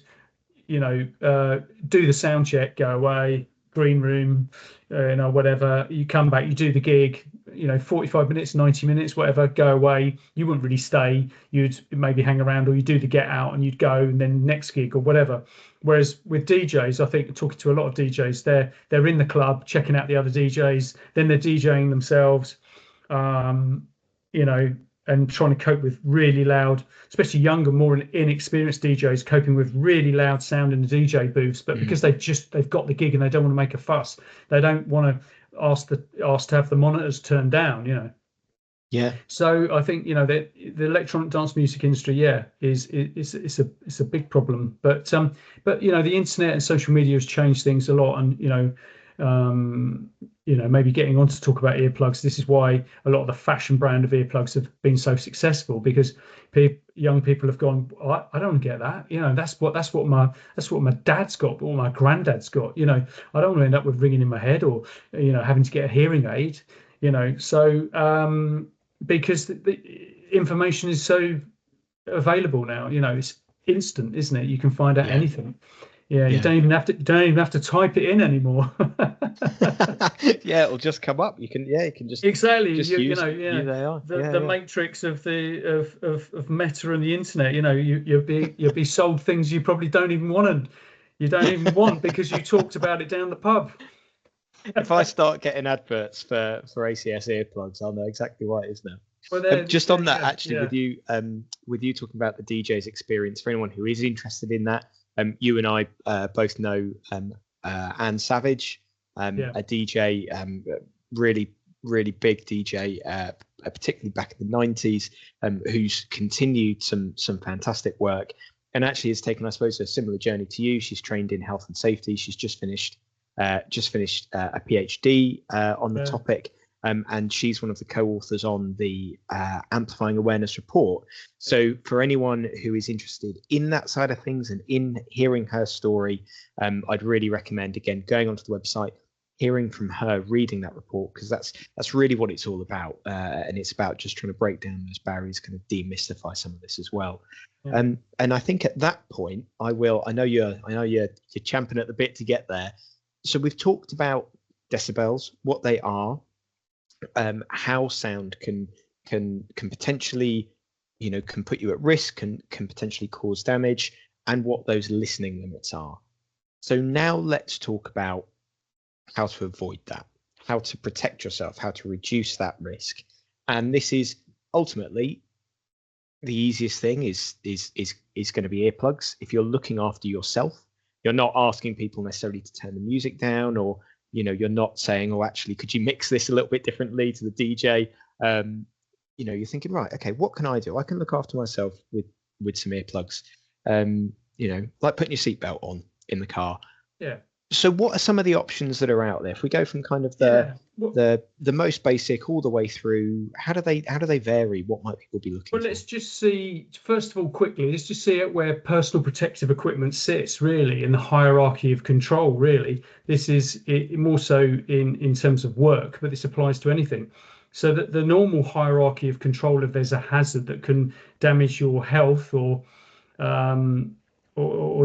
do the sound check, go away, green room, whatever, you come back, you do the gig, 45 minutes, 90 minutes, whatever, go away. You wouldn't really stay. You'd maybe hang around, or you do the get out and you'd go, and then next gig or whatever. Whereas with DJs, I think, talking to a lot of DJs, they're in the club checking out the other DJs, then they're DJing themselves. and trying to cope with really loud, especially younger, more inexperienced DJs coping with really loud sound in the DJ booths. But because they've got the gig and they don't want to make a fuss, they don't want to ask to have the monitors turned down. Yeah. So I think the electronic dance music industry, is a big problem. But the internet and social media has changed things a lot, and maybe getting on to talk about earplugs. This is why a lot of the fashion brand of earplugs have been so successful, because young people have gone, I don't get that. That's what my dad's got, what my granddad's got. I don't want to end up with ringing in my head, or having to get a hearing aid. So because the information is so available now, it's instant, isn't it? You can find out anything. You don't even have to type it in anymore. Yeah, it'll just come up. You can just exactly just use AI. The matrix of Meta and the internet. You'll be sold things you probably don't even want because you talked about it down the pub. If I start getting adverts for ACS earplugs, I'll know exactly what it is now. Well, just on that, actually, with you talking about the DJ's experience, for anyone who is interested in that, you and I both know Anne Savage, a DJ, really, really big DJ, particularly back in the 90s, who's continued some fantastic work, and actually has taken, I suppose, a similar journey to you. She's trained in health and safety. She's just finished a PhD on the topic. And she's one of the co-authors on the Amplifying Awareness report. So for anyone who is interested in that side of things and in hearing her story, I'd really recommend, again, going onto the website, hearing from her, reading that report, because that's really what it's all about. And it's about just trying to break down those barriers, kind of demystify some of this as well. Yeah. And I think at that point, I know you're champing at the bit to get there. So we've talked about decibels, what they are, how sound can potentially, can put you at risk, can potentially cause damage, and what those listening limits are. So now let's talk about how to avoid that, how to protect yourself, how to reduce that risk. And this is ultimately the easiest thing is going to be earplugs. If you're looking after yourself, you're not asking people necessarily to turn the music down, or you're not saying, oh, actually, could you mix this a little bit differently to the DJ? You're thinking, right, okay, what can I do? I can look after myself with some earplugs. Like putting your seatbelt on in the car. Yeah. So what are some of the options that are out there? If we go from kind of the most basic all the way through, how do they vary? What might people be looking for? Well, let's just see, first of all, quickly, let's just see where personal protective equipment sits really in the hierarchy of control, really. This is more so in terms of work, but this applies to anything. So that the normal hierarchy of control, if there's a hazard that can damage your health or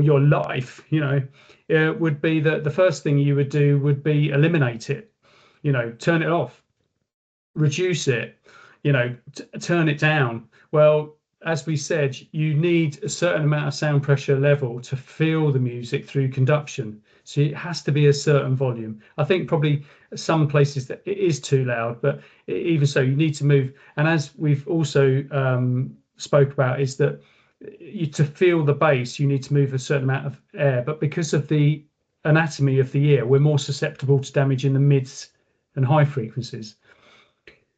your life, would be that the first thing you would do would be eliminate it, turn it off, reduce it, turn it down. Well, as we said, you need a certain amount of sound pressure level to feel the music through conduction. So it has to be a certain volume. I think probably some places that it is too loud, but even so, you need to move. And as we've also spoke about, is that to feel the bass, you need to move a certain amount of air. But because of the anatomy of the ear, we're more susceptible to damage in the mids and high frequencies.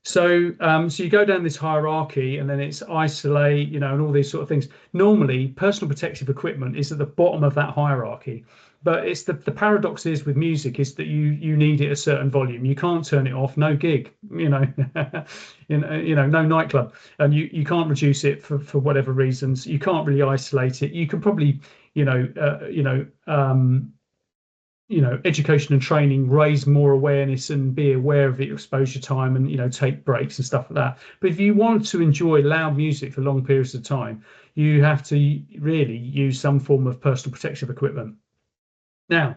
So you go down this hierarchy, and then it's isolate, and all these sort of things. Normally, personal protective equipment is at the bottom of that hierarchy. But it's the paradox is with music is that you need it at a certain volume. You can't turn it off. No gig, no nightclub, and you can't reduce it for whatever reasons. You can't really isolate it. You can probably education and training, raise more awareness and be aware of your exposure time, and take breaks and stuff like that. But if you want to enjoy loud music for long periods of time, you have to really use some form of personal protective equipment. Now,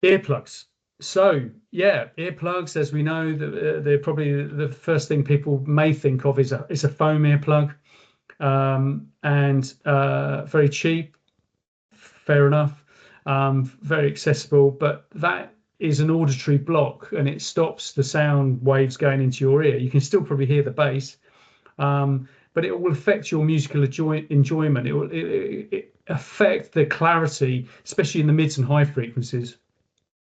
earplugs. So earplugs, as we know, they're probably the first thing people may think of is a foam earplug, and very cheap, fair enough, very accessible. But that is an auditory block, and it stops the sound waves going into your ear. You can still probably hear the bass, but it will affect your musical enjoyment. It will affect the clarity, especially in the mids and high frequencies.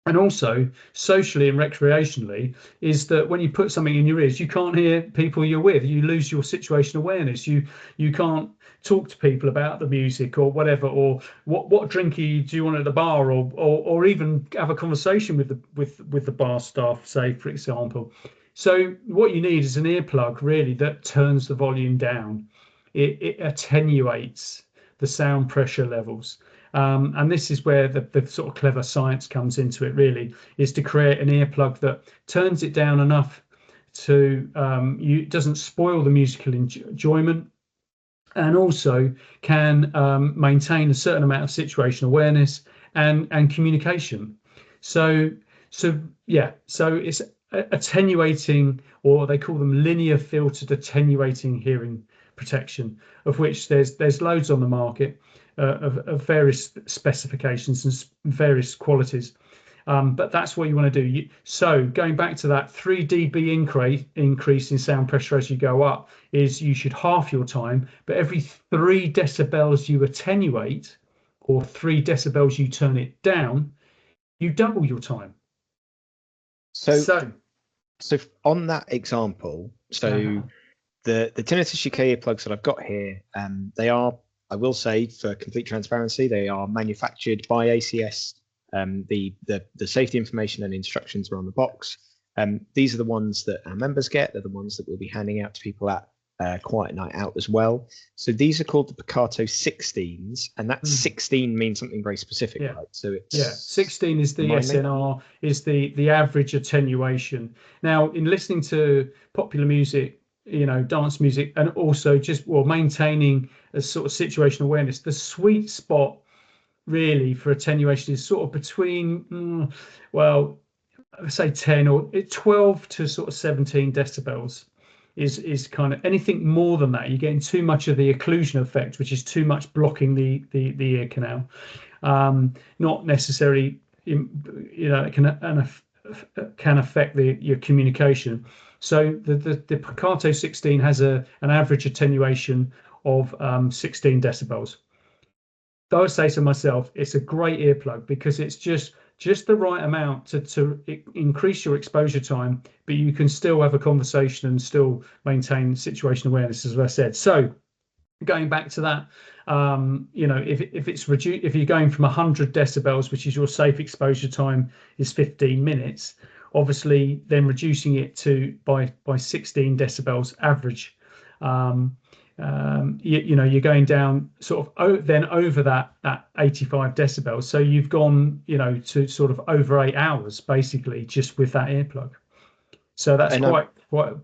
And also, socially and recreationally, is that when you put something in your ears, you can't hear people you're with. You lose your situation awareness. You can't talk to people about the music or whatever, or what drink do you want at the bar, or even have a conversation with the bar staff, say, for example. So what you need is an earplug, really, that turns the volume down. It attenuates the sound pressure levels. And this is where the sort of clever science comes into it, really, is to create an earplug that turns it down enough to doesn't spoil the musical enjoyment, and also can maintain a certain amount of situational awareness and communication. So it's attenuating, or they call them linear filtered attenuating hearing protection, of which there's loads on the market. Of various specifications and various qualities, but that's what you want to do. So going back to that 3 dB increase in sound pressure as you go up, is you should half your time, but every 3 decibels you attenuate, or 3 decibels you turn it down, you double your time. So on that example, the Tinnitus UK earplugs that I've got here, they are, I will say, for complete transparency, they are manufactured by ACS. The safety information and instructions are on the box. These are the ones that our members get. They're the ones that we'll be handing out to people at Quiet Night Out as well. So these are called the Picato 16s, and that 16 means something very specific, right? So it's 16 is the SNR, is the average attenuation. Now, in listening to popular music, dance music, and also just maintaining a sort of situational awareness, the sweet spot really for attenuation is sort of between say 10 or 12 to sort of 17 decibels is kind of. Anything more than that, you're getting too much of the occlusion effect, which is too much blocking the ear canal. Not necessarily, it can affect your communication. So the Picato 16 has an average attenuation of 16 decibels. I would say to myself, it's a great earplug because it's just the right amount to increase your exposure time, but you can still have a conversation and still maintain situational awareness, as I said. So going back to that, if it's reduced, if you're going from 100 decibels, which is your safe exposure time, is 15 minutes, obviously then reducing it by 16 decibels average, you're going down sort of then over that 85 decibels. So you've gone to sort of over 8 hours basically just with that earplug. So that's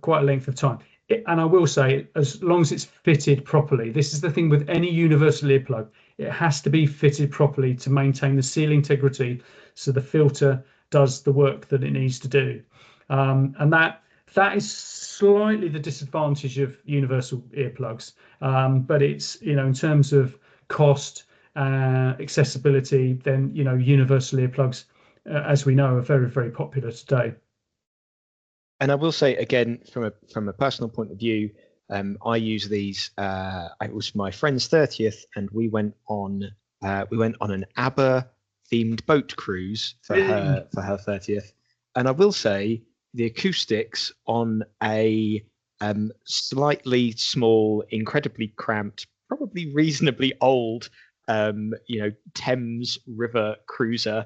quite a length of time. And I will say, as long as it's fitted properly, this is the thing with any universal earplug, it has to be fitted properly to maintain the seal integrity, so the filter does the work that it needs to do. And that is slightly the disadvantage of universal earplugs, but it's, in terms of cost, accessibility, then universal earplugs, as we know, are very, very popular today. And I will say again, from a personal point of view, I use these. It was my friend's 30th, and we went on an ABBA themed boat cruise for her 30th. And I will say, the acoustics on a slightly small, incredibly cramped, probably reasonably old, Thames River cruiser,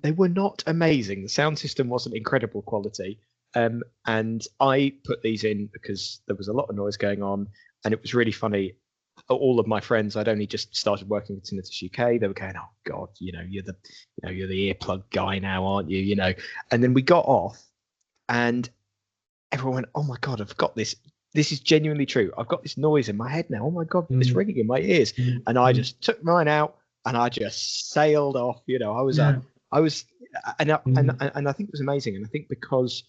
they were not amazing. The sound system wasn't incredible quality. And I put these in because there was a lot of noise going on, and it was really funny. All of my friends, I'd only just started working with Tinnitus UK. They were going, "Oh God, you're the earplug guy now, aren't you?" And then we got off, and everyone went, "Oh my God, I've got this. This is genuinely true. I've got this noise in my head now. Oh my God, it's ringing in my ears." And I just took mine out and I just sailed off. I think it was amazing. And I think because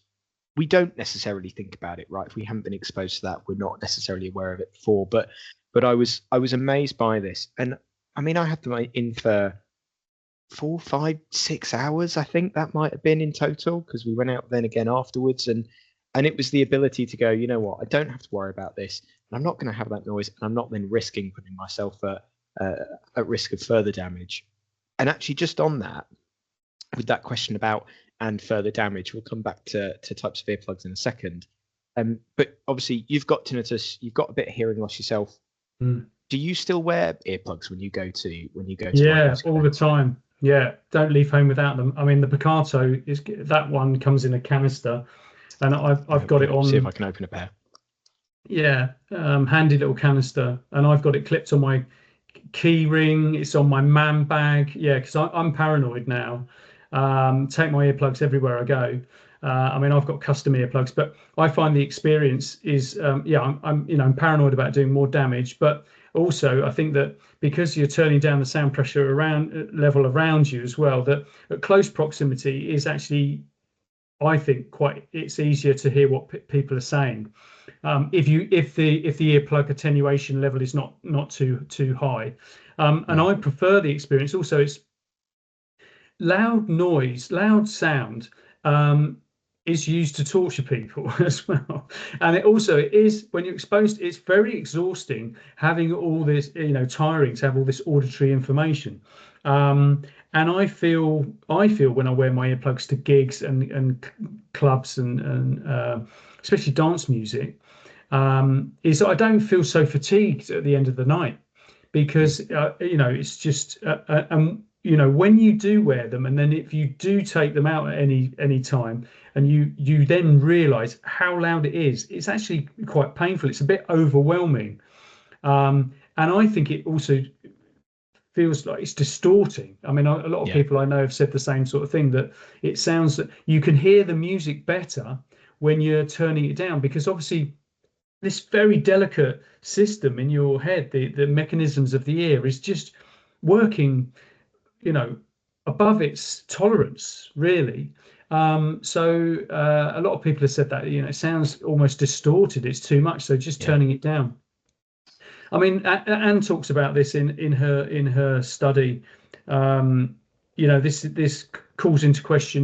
we don't necessarily think about it, right? If we haven't been exposed to that, we're not necessarily aware of it before. But I was amazed by this. And I mean, I had them in for 4, 5, 6 hours, I think that might have been in total, because we went out then again afterwards, and it was the ability to go, you know what, I don't have to worry about this, and I'm not going to have that noise, and I'm not then risking putting myself at risk of further damage. And actually, just on that, with that question about and further damage, we'll come back to types of earplugs in a second. But obviously, you've got tinnitus, you've got a bit of hearing loss yourself. Do you still wear earplugs when you go to Yeah, all the time. Yeah, don't leave home without them. I mean, the Picato is that one comes in a canister, and I've got it on. See if I can open a pair. Yeah, handy little canister, and I've got it clipped on my key ring. It's on my man bag. Yeah, because I'm paranoid now. Take my earplugs everywhere I go. I mean, I've got custom earplugs, but I find the experience is, I'm paranoid about doing more damage, but also I think that because you're turning down the sound pressure level around you as well, that at close proximity is actually, I think, it's easier to hear what people are saying. If the earplug attenuation level is not too high, and I prefer the experience. Also, it's loud sound is used to torture people as well, and it is, when you're exposed, it's very exhausting having all this, tiring to have all this auditory information. And I feel when I wear my earplugs to gigs and clubs and especially dance music, is that I don't feel so fatigued at the end of the night, because it's just when you do wear them, and then if you do take them out at any time, and you then realize how loud it is, it's actually quite painful. It's a bit overwhelming, and I think it also feels like it's distorting. I mean, a lot of people I know have said the same sort of thing, that it sounds that you can hear the music better when you're turning it down, because obviously this very delicate system in your head, the mechanisms of the ear, is just working, above its tolerance, really. So a lot of people have said that, it sounds almost distorted, it's too much, so just turning it down. I mean, Anne talks about this in her study. This calls into question,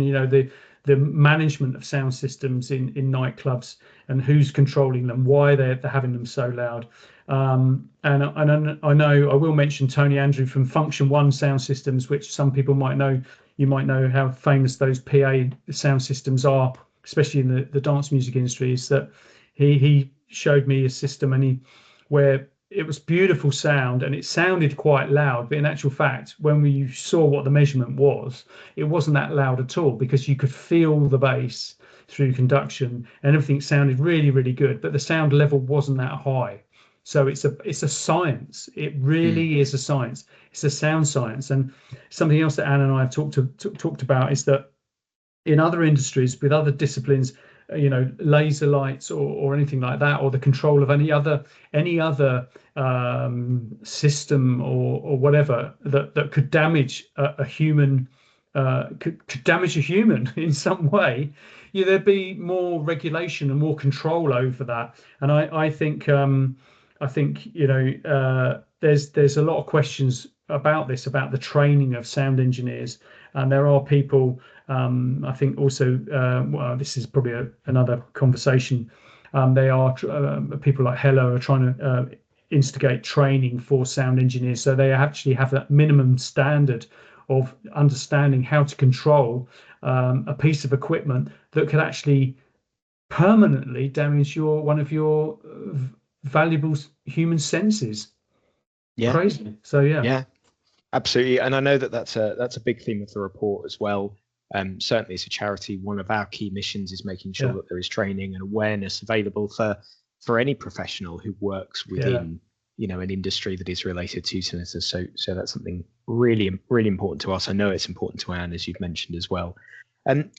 the management of sound systems in nightclubs, and who's controlling them, why they're having them so loud. And I know I will mention Tony Andrew from Function One Sound Systems, which some people might know. You might know how famous those PA sound systems are, especially in the dance music industry. Is that he showed me a system, where it was beautiful sound and it sounded quite loud, but in actual fact, when you saw what the measurement was, it wasn't that loud at all, because you could feel the bass through conduction and everything sounded really, really good, but the sound level wasn't that high. So it's a science. It really is a science. It's a sound science. And something else that Anne and I have talked about is that in other industries with other disciplines, laser lights or anything like that, or the control of any other system or whatever that could damage a human, could damage a human in some way, there'd be more regulation and more control over that. And I think there's a lot of questions about this, about the training of sound engineers, and there are people, I think also, well, this is probably another conversation. People like Heale are trying to instigate training for sound engineers, so they actually have that minimum standard of understanding how to control a piece of equipment that could actually permanently damage one of your valuable human senses. Crazy. So yeah, absolutely. And I know that's a big theme of the report as well. Certainly as a charity, one of our key missions is making sure that there is training and awareness available for any professional who works within an industry that is related to tinnitus. So that's something really, really important to us. I know it's important to Anne, as you've mentioned as well.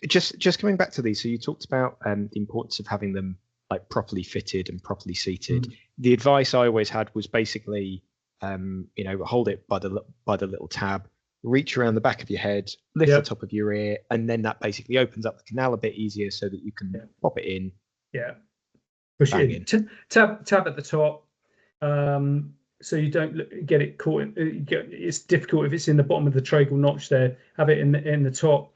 Just coming back to these, so you talked about the importance of having them like properly fitted and properly seated. The advice I always had was basically hold it by the little tab, reach around the back of your head, lift the top of your ear, and then that basically opens up the canal a bit easier so that you can pop it in. Push it in. Tab at the top. so you don't get it caught. It's difficult if it's in the bottom of the tragal notch there. Have it in the top.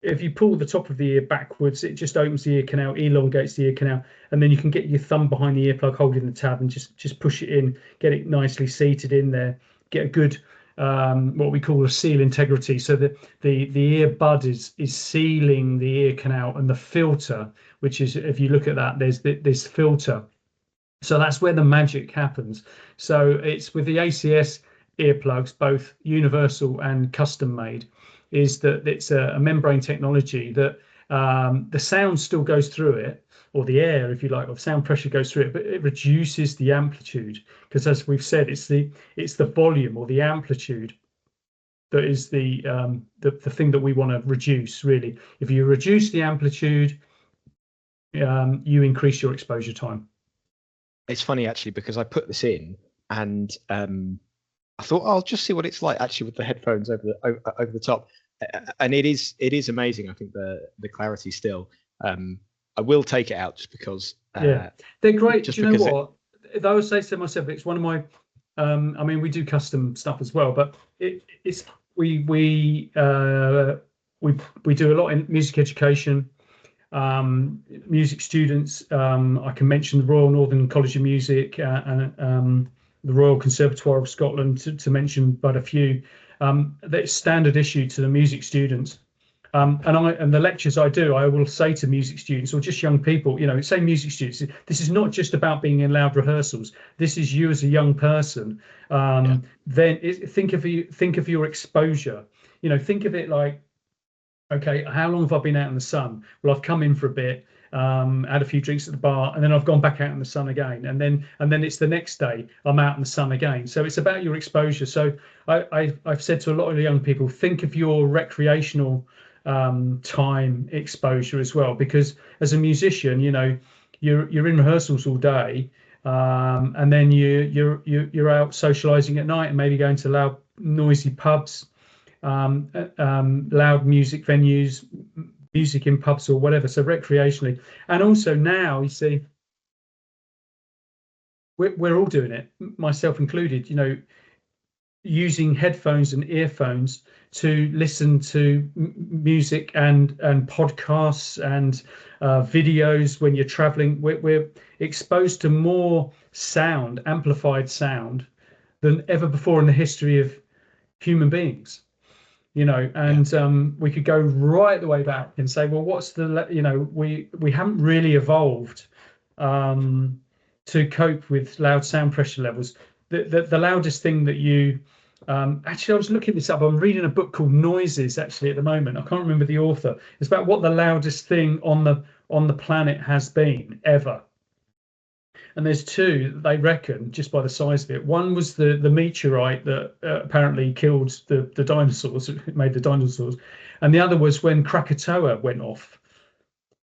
If you pull the top of the ear backwards, it just opens the ear canal, elongates the ear canal, and then you can get your thumb behind the earplug holding the tab and just push it in, get it nicely seated in there, get a good what we call a seal integrity. So the ear bud is sealing the ear canal, and the filter, which is, if you look at that, there's this filter. So that's where the magic happens. So it's with the ACS earplugs, both universal and custom made, is that it's a membrane technology that the sound still goes through it, or the air, if you like, of sound pressure goes through it, but it reduces the amplitude, because as we've said, it's the volume or the amplitude that is the thing that we want to reduce, really. If you reduce the amplitude, you increase your exposure time. It's funny actually, because I put this in and I thought, I'll just see what it's like actually with the headphones over the top, and it is amazing. I think the clarity still. I will take it out just because. Yeah, they're great. Do you know what? I would say to myself, it's one of my. I mean, we do custom stuff as well, but we do a lot in music education. Music students, I can mention the Royal Northern College of Music and the Royal Conservatoire of Scotland, to mention but a few. That's standard issue to the music students. And the lectures I do, I will say to music students or just young people, say music students, this is not just about being in loud rehearsals. This is you as a young person. Then think of your exposure. Think of it like, okay, how long have I been out in the sun? Well, I've come in for a bit, had a few drinks at the bar, and then I've gone back out in the sun again. And then it's the next day I'm out in the sun again. So it's about your exposure. So I've said to a lot of young people, think of your recreational time exposure as well, because as a musician, you're in rehearsals all day, and then you're out socializing at night and maybe going to loud, noisy pubs. Loud music venues, music in pubs or whatever, so recreationally. And also now, you see, we're all doing it, myself included, using headphones and earphones to listen to music and podcasts and videos when you're traveling. We're exposed to more sound, amplified sound, than ever before in the history of human beings. We could go right the way back and say, well, what's we haven't really evolved to cope with loud sound pressure levels. The loudest thing that you actually, I was looking this up. I'm reading a book called Noises actually at the moment. I can't remember the author. It's about what the loudest thing on the planet has been ever. And there's two that they reckon, just by the size of it. One was the meteorite that apparently killed the dinosaurs, it made the dinosaurs, and the other was when Krakatoa went off.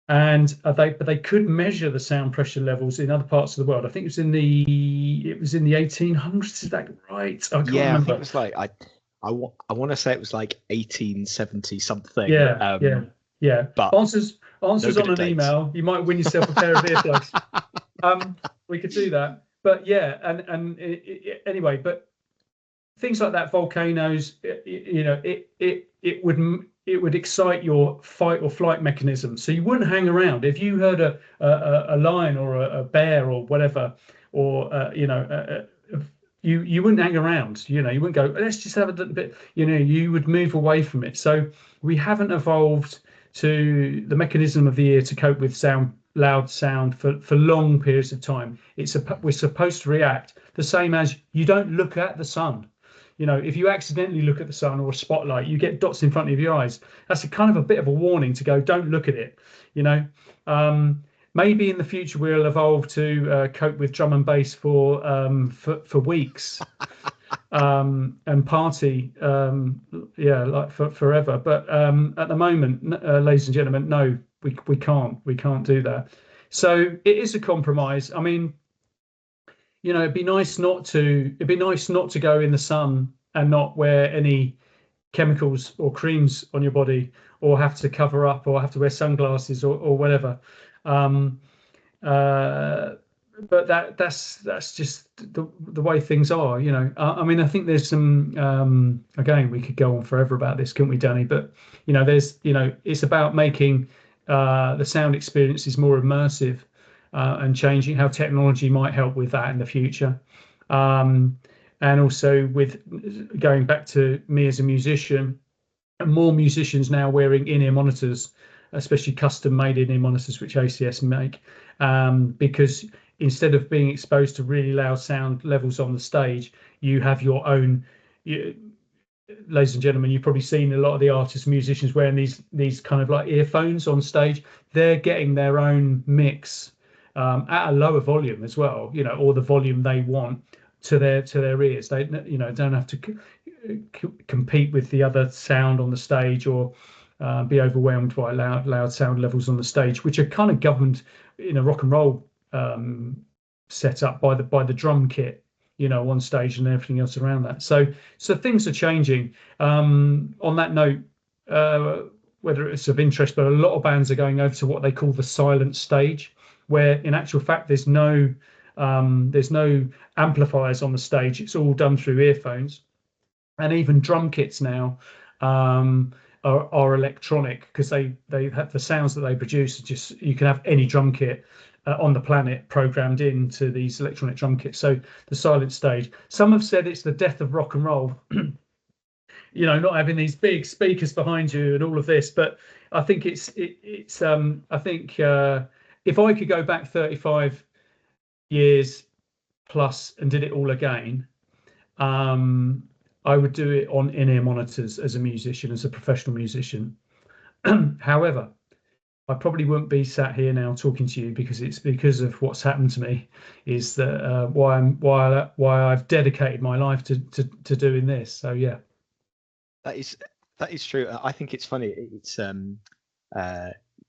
And they could measure the sound pressure levels in other parts of the world. I think it was in the 1800s. Is that right? I can't remember. I think it was like I want to say it was like 1870 something. Yeah. But answers no on an dates. Email. You might win yourself a pair of earplugs. We could do that, but yeah, and anyway, but things like that, volcanoes, it would excite your fight or flight mechanism. So you wouldn't hang around if you heard a lion or a bear or whatever, or you wouldn't hang around. You wouldn't go, let's just have a little bit. You would move away from it. So we haven't evolved to the mechanism of the ear to cope with loud sound for long periods of time. We're supposed to react the same as you don't look at the sun. If you accidentally look at the sun or a spotlight, you get dots in front of your eyes. That's a kind of a bit of a warning to go, don't look at it. Maybe in the future we'll evolve to cope with drum and bass for weeks. And party, like for forever. But at the moment, ladies and gentlemen, no, we can't do that. So it is a compromise. I mean, it'd be nice not to go in the sun and not wear any chemicals or creams on your body, or have to cover up, or have to wear sunglasses or whatever. but that's just the way things are, you know. I mean, I think there's some again, we could go on forever about this, couldn't we, Danny? But you know, it's about making the sound experiences more immersive, and changing how technology might help with that in the future. And also with going back to me as a musician, and more musicians now wearing in-ear monitors, especially custom-made in-ear monitors, which ACS make, because instead of being exposed to really loud sound levels on the stage, you have your own. Ladies and gentlemen, you've probably seen a lot of the artists, musicians wearing these kind of like earphones on stage. They're getting their own mix at a lower volume as well, you know, or the volume they want to their ears. They, you know, don't have to compete with the other sound on the stage, or be overwhelmed by loud sound levels on the stage, which are kind of governed in a rock and roll setup by the drum kit, you know, on stage and everything else around that. So things are changing. On that note, whether it's of interest, but a lot of bands are going over to what they call the silent stage, where in actual fact there's no amplifiers on the stage. It's all done through earphones, and even drum kits now are electronic, because they have the sounds that they produce. Just, you can have any drum kit on the planet programmed into these electronic drum kits. So the silent stage, some have said it's the death of rock and roll. You know, not having these big speakers behind you and all of this. But I think it's I think if I could go back 35 years plus and did it all again, I would do it on in-ear monitors as a musician, as a professional musician. However, I probably wouldn't be sat here now talking to you, because it's because of what's happened to me, is that why I've dedicated my life to doing this. So yeah, that is true. I think it's funny. It's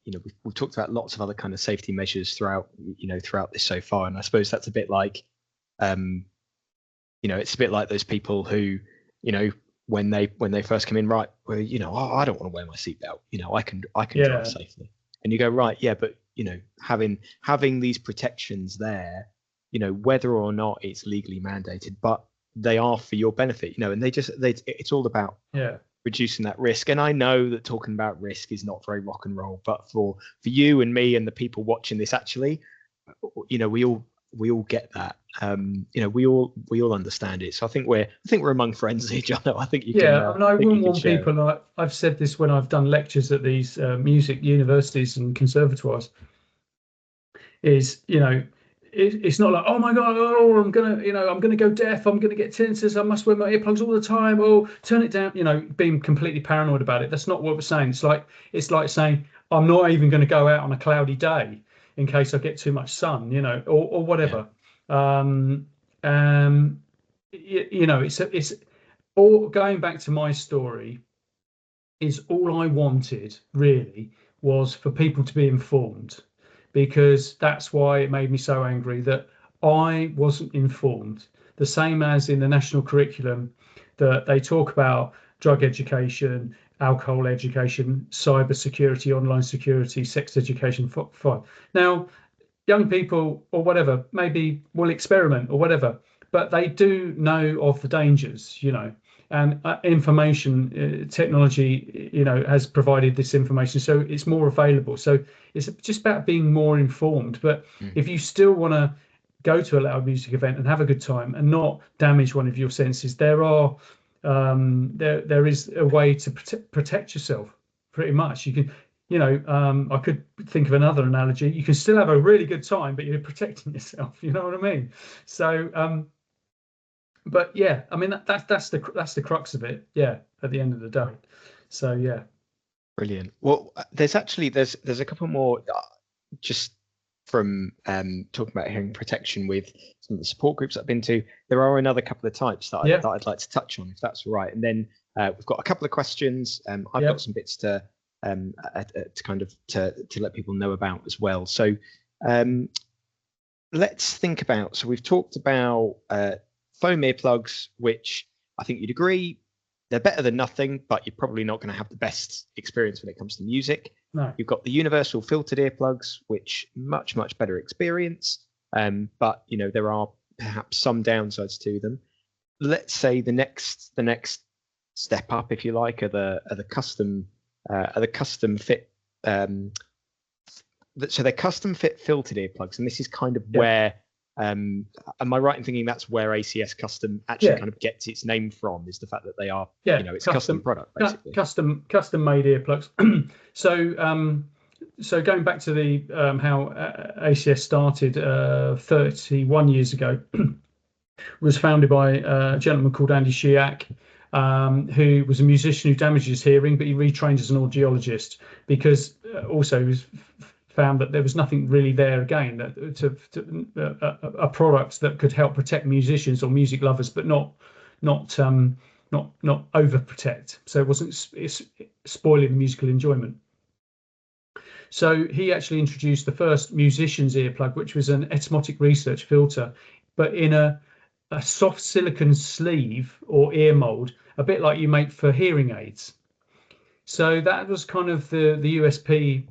you know, we've talked about lots of other kind of safety measures throughout this so far, and I suppose that's a bit like, you know, it's a bit like those people who, you know, when they first come in, right, well, you know, oh, I don't want to wear my seatbelt, you know, I can drive safely, and you go, right, yeah, but you know, having these protections there, you know, whether or not it's legally mandated, but they are for your benefit, you know, and it's all about reducing that risk. And I know that talking about risk is not very rock and roll, but for you and me and the people watching this, actually, you know, we all get that. You know, we all understand it. So I think we're among friends here, Jono. I think you can. I mean, I wouldn't want people, like I've said this when I've done lectures at these music universities and conservatoires, is, you know, it's not like, oh my god, oh, I'm gonna go deaf, I'm gonna get tinnitus, I must wear my earplugs all the time, oh, turn it down, you know, being completely paranoid about it. That's not what we're saying. It's like saying, I'm not even going to go out on a cloudy day in case I get too much sun, you know, or whatever. You know, it's all going back to my story, is all I wanted really was for people to be informed, because that's why it made me so angry that I wasn't informed. The same as in the national curriculum, that they talk about drug education, alcohol education, cyber security, online security, sex education. Fine. Now, young people or whatever maybe will experiment or whatever, but they do know of the dangers, you know, and information technology, you know, has provided this information, so it's more available. So it's just about being more informed. But if you still want to go to a loud music event and have a good time and not damage one of your senses, there is a way to protect yourself. Pretty much, you can, you know, I could think of another analogy. You can still have a really good time, but you're protecting yourself. You know what I mean? So, but yeah, I mean that's the crux of it. Yeah, at the end of the day. So yeah. Brilliant. Well, there's a couple more, just from talking about hearing protection with some of the support groups I've been to. There are another couple of types that I'd like to touch on, if that's all right. And then we've got a couple of questions. I've got some bits to kind of to let people know about as well. So let's think about. So we've talked about foam earplugs, which I think you'd agree they're better than nothing, but you're probably not going to have the best experience when it comes to music. No. You've got the universal filtered earplugs, which much better experience. but there are perhaps some downsides to them. Let's say the next step up, if you like, are the custom fit. So they're custom fit filtered earplugs, and this is kind of where. Am I right in thinking that's where ACS Custom actually kind of gets its name from? Is the fact that they are, it's custom product basically. Custom made earplugs. So going back to the how ACS started 31 years ago, was founded by a gentleman called Andy Shiak, who was a musician who damaged his hearing, but he retrained as an audiologist because also he was found that there was nothing really there again a product that could help protect musicians or music lovers, but not overprotect, so it wasn't spoiling the musical enjoyment. So he actually introduced the first musician's earplug, which was an etymologic research filter, but in a soft silicon sleeve or ear mold, a bit like you make for hearing aids. So that was kind of the USP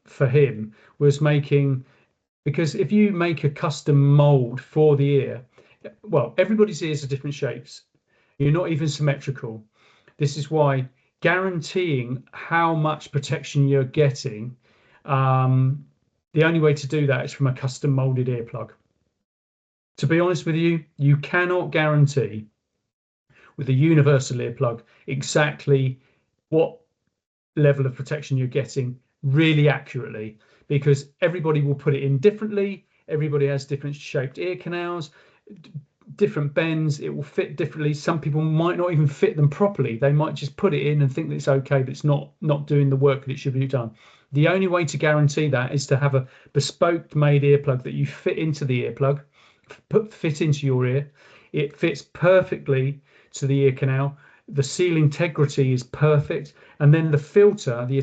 for him, was making, because if you make a custom mold for the ear, well, everybody's ears are different shapes. You're not even symmetrical. This is why guaranteeing how much protection you're getting, the only way to do that is from a custom molded earplug. To be honest with you, you cannot guarantee with a universal earplug exactly what level of protection you're getting really accurately, because everybody will put it in differently. Everybody has different shaped ear canals, different bends. It will fit differently. Some people might not even fit them properly. They might just put it in and think that it's okay, but it's not doing the work that it should be done. The only way to guarantee that is to have a bespoke made earplug that you fit into the earplug, fit into your ear. It fits perfectly to the ear canal. The seal integrity is perfect, and then the filter, the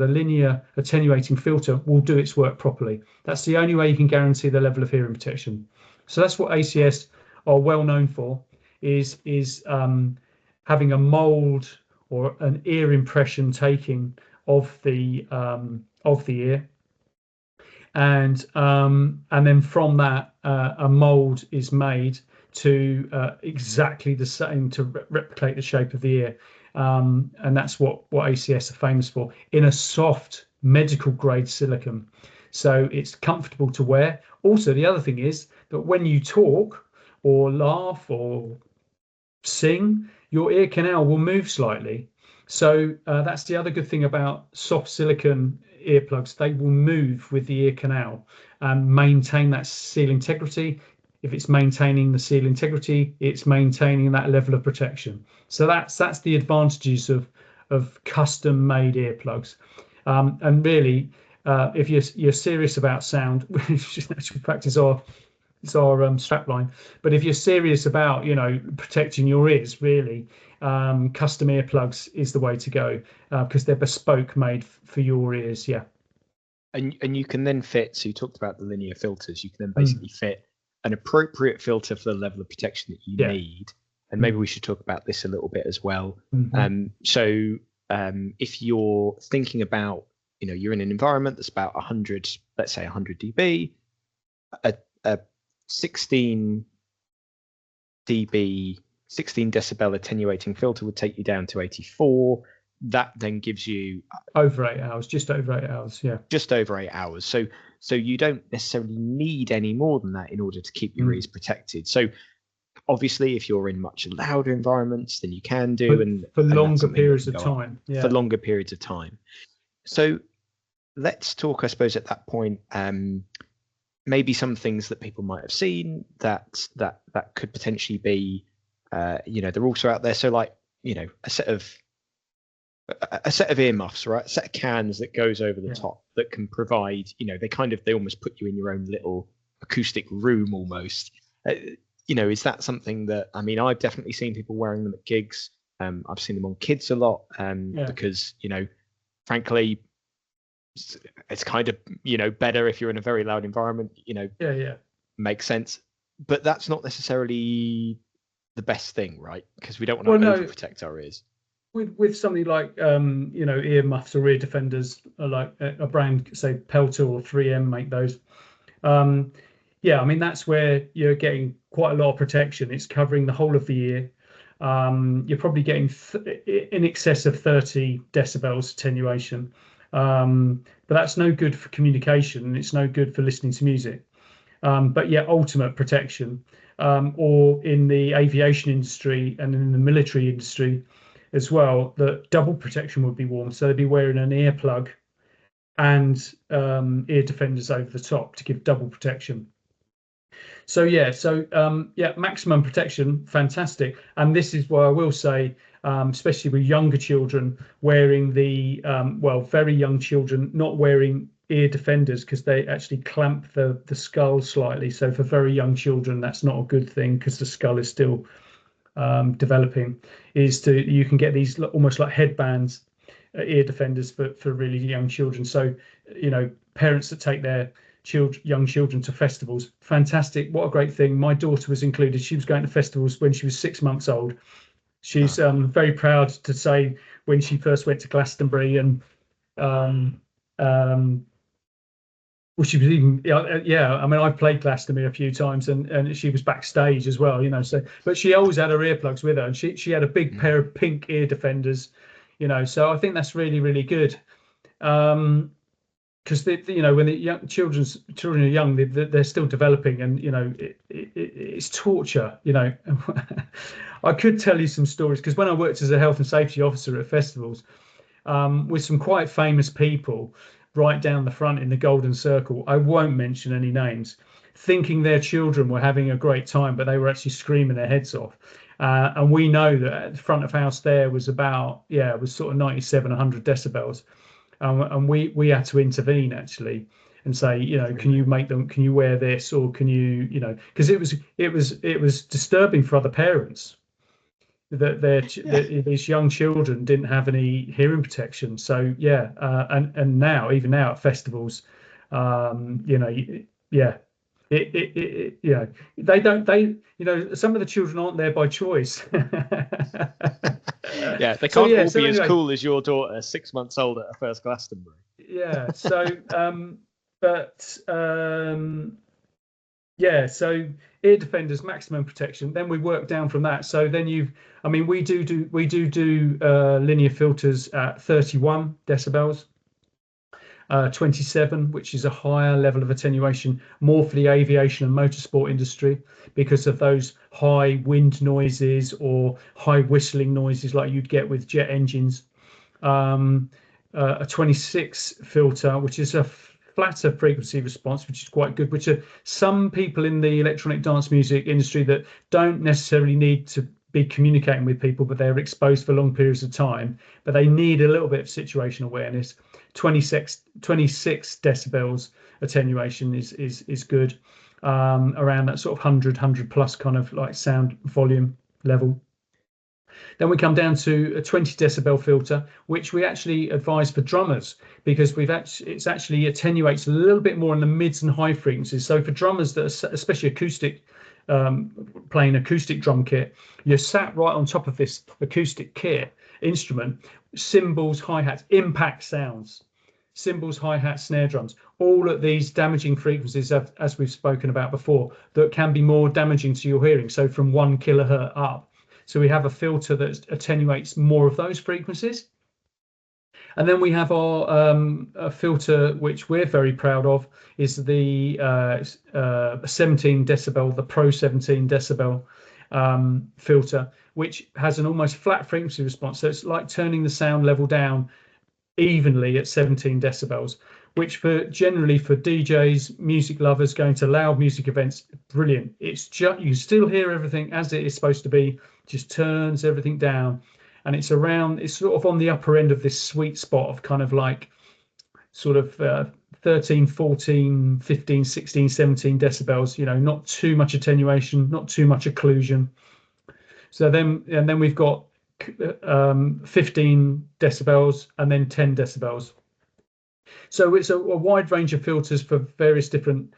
linear attenuating filter, will do its work properly. That's the only way you can guarantee the level of hearing protection. So that's what ACS are well known for, is having a mold or an ear impression taking of the ear, and then from that a mold is made to exactly the same, to replicate the shape of the ear, and that's what ACS are famous for, in a soft medical grade silicone, so it's comfortable to wear. Also, the other thing is that when you talk or laugh or sing, your ear canal will move slightly. So that's the other good thing about soft silicone earplugs. They will move with the ear canal and maintain that seal integrity. If it's maintaining the seal integrity, it's maintaining that level of protection. So that's the advantages of custom made earplugs. And really, if you're serious about sound, which in actual fact is our strapline, but if you're serious about protecting your ears, really, custom earplugs is the way to go, because they're bespoke made for your ears. And you can then fit, so you talked about the linear filters, you can then basically fit an appropriate filter for the level of protection that you need. And maybe we should talk about this a little bit as well. So if you're thinking about, you're in an environment that's about 100, let's say 100 dB, a 16 dB, 16 decibel attenuating filter would take you down to 84. That then gives you over 8 hours, just over 8 hours. Just over 8 hours. So you don't necessarily need any more than that in order to keep your ears protected. So obviously, if you're in much louder environments, then you can do, for longer periods of time. For longer periods of time. So let's talk, I suppose, at that point, maybe some things that people might have seen that could potentially be, they're also out there. So like, a set of earmuffs, right? A set of cans that goes over the top that can provide, they almost put you in your own little acoustic room almost. Is that something that, I've definitely seen people wearing them at gigs. I've seen them on kids a lot, because, frankly, it's kind of, better if you're in a very loud environment, makes sense. But that's not necessarily the best thing, right? Because we don't want to overprotect our ears. With something like ear muffs or ear defenders, like a brand, say Peltor or 3M make those. Yeah, I mean, that's where you're getting quite a lot of protection. It's covering the whole of the ear. You're probably getting in excess of 30 decibels attenuation. But that's no good for communication, and it's no good for listening to music. But yeah, ultimate protection. Or in the aviation industry and in the military industry as well, that double protection would be worn. So they'd be wearing an earplug and ear defenders over the top to give double protection. So yeah, maximum protection, fantastic. And this is why I will say, especially with younger children, wearing the very young children not wearing ear defenders because they actually clamp the skull slightly. So for very young children, that's not a good thing because the skull is still developing. You can get these almost like headbands, ear defenders for really young children. So parents that take their young children to festivals, fantastic, what a great thing. My daughter was included. She was going to festivals when she was 6 months old. She's very proud to say when she first went to Glastonbury, and well, she was even I mean, I've played Glastonbury a few times, and she was backstage as well, so but she always had her earplugs with her, and she had a big pair of pink ear defenders, so I think that's really, really good. Because when the children are young, they're still developing, and it's torture. I could tell you some stories, because when I worked as a health and safety officer at festivals, with some quite famous people right down the front in the golden circle, I won't mention any names, thinking their children were having a great time, but they were actually screaming their heads off. And we know that at the front of house there was sort of 97, 100 decibels. And we had to intervene actually and say, can you wear this, or can you, because it was disturbing for other parents that these young children didn't have any hearing protection. So and now, even now at festivals, some of the children aren't there by choice. Yeah, they can't all be as cool as your daughter, 6 months old at her first Glastonbury. Yeah. So, so ear defenders, maximum protection. Then we work down from that. So then we do linear filters at 31 decibels. 27, which is a higher level of attenuation, more for the aviation and motorsport industry because of those high wind noises or high whistling noises like you'd get with jet engines. A 26 filter, which is a flatter frequency response, which is quite good, which are some people in the electronic dance music industry that don't necessarily need to be communicating with people, but they're exposed for long periods of time, but they need a little bit of situation awareness. 26 decibels attenuation is good, around that sort of 100 plus kind of like sound volume level. Then we come down to a 20 decibel filter, which we actually advise for drummers, because it actually attenuates a little bit more in the mids and high frequencies. So for drummers that are especially acoustic, playing acoustic drum kit, you're sat right on top of this acoustic kit instrument, cymbals, hi-hats, impact sounds, cymbals, hi-hats, snare drums, all at these damaging frequencies, as we've spoken about before, that can be more damaging to your hearing. So from 1 kilohertz up. So we have a filter that attenuates more of those frequencies. And then we have our a filter, which we're very proud of, is the 17 decibel, the Pro 17 decibel filter, which has an almost flat frequency response. So it's like turning the sound level down evenly at 17 decibels, which generally for DJs, music lovers going to loud music events, brilliant. It's just, you still hear everything as it is supposed to be, just turns everything down. And it's sort of on the upper end of this sweet spot of kind of like sort of 13, 14, 15, 16, 17 decibels, not too much attenuation, not too much occlusion. So then we've got 15 decibels and then 10 decibels. So it's a wide range of filters for various different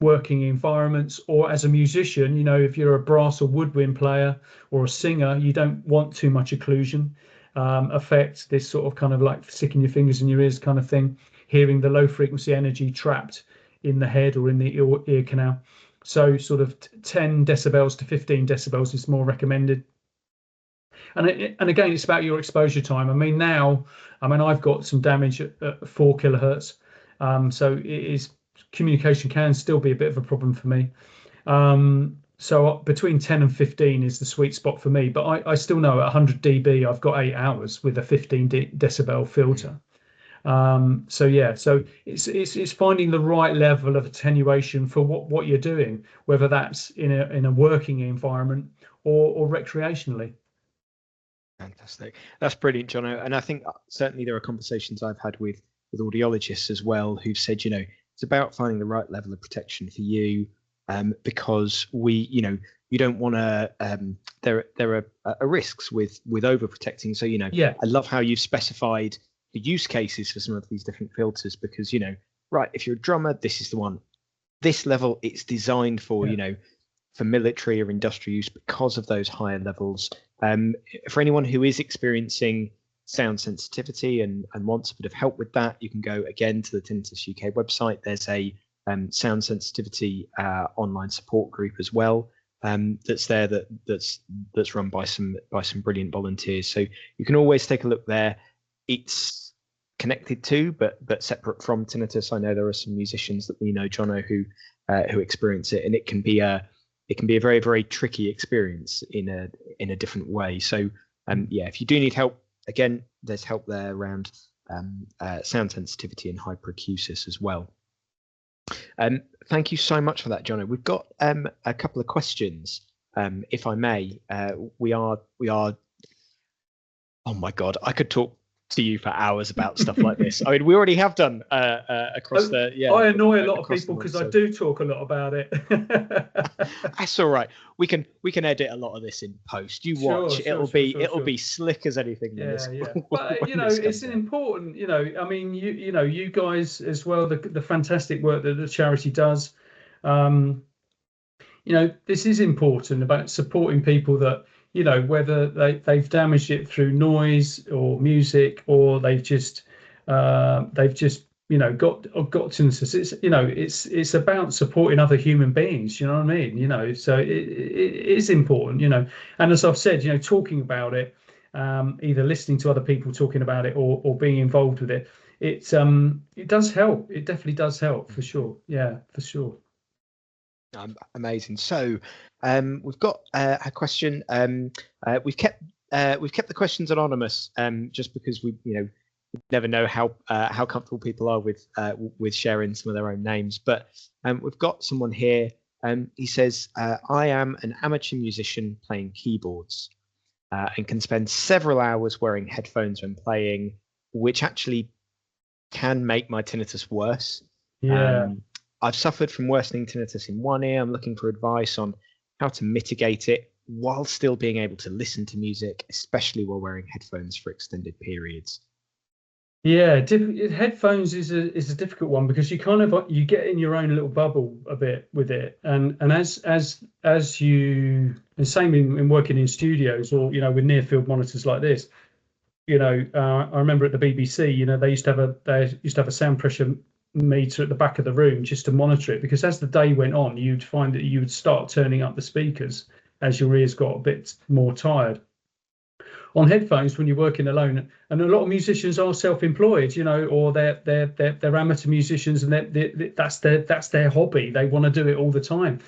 working environments, or as a musician, if you're a brass or woodwind player or a singer, you don't want too much occlusion effect, this sort of kind of like sticking your fingers in your ears kind of thing. hearing the low frequency energy trapped in the head or in the ear canal. So sort of 10 decibels to 15 decibels is more recommended. And again, it's about your exposure time. I mean, I've got some damage at 4 kilohertz. So communication can still be a bit of a problem for me. So between 10 and 15 is the sweet spot for me. But I still know at 100 dB, I've got 8 hours with a 15 decibel filter. So it's finding the right level of attenuation for what you're doing, whether that's in a working environment or recreationally. Fantastic. That's brilliant, Jono. And I think certainly there are conversations I've had with audiologists as well who've said, it's about finding the right level of protection for you, because you don't want to. There are risks with overprotecting. So I love how you've specified the use cases for some of these different filters, because right, if you're a drummer, this is the one. This level, it's designed for for military or industrial use because of those higher levels. For anyone who is experiencing sound sensitivity and wants a bit of help with that, you can go again to the Tinnitus UK website. There's a sound sensitivity online support group as well, that's there, that's run by some brilliant volunteers. So you can always take a look there. It's connected to but separate from tinnitus. I know there are some musicians that we know, Jono, who experience it, and it can be a very, very tricky experience in a different way. So if you do need help, again, there's help there around sound sensitivity and hyperacusis as well. Thank you so much for that, Jono. We've got a couple of questions, if I may. We are. Oh my God, I could talk to you for hours about stuff like this. I mean, we already have done across the. Yeah, I annoy a lot of people because I do talk a lot about it. That's all right. We can edit a lot of this in post. You watch. It'll be slick as anything. Yeah. But it's an important. I mean, you guys as well. The fantastic work that the charity does. This is important about supporting people that. Whether they've damaged it through noise or music, or they've just got tinnitus. It's about supporting other human beings. You know what I mean? So it is important. And as I've said, talking about it, either listening to other people talking about it or being involved with it, it does help. It definitely does help for sure. Yeah, for sure. Amazing. So we've got a question. We've kept the questions anonymous, just because we never know how comfortable people are with sharing some of their own names. But we've got someone here. He says, I am an amateur musician playing keyboards and can spend several hours wearing headphones when playing, which actually can make my tinnitus worse. Yeah. I've suffered from worsening tinnitus in one ear. I'm looking for advice on how to mitigate it while still being able to listen to music, especially while wearing headphones for extended periods. Yeah, headphones is a difficult one, because you get in your own little bubble a bit with it, and as you, and same in working in studios or with near field monitors like this. I remember at the BBC, they used to have a sound pressure meter at the back of the room just to monitor it, because as the day went on, you'd find that you would start turning up the speakers as your ears got a bit more tired. On headphones, when you're working alone, and a lot of musicians are self-employed, or they're amateur musicians, and that's their hobby. They want to do it all the time,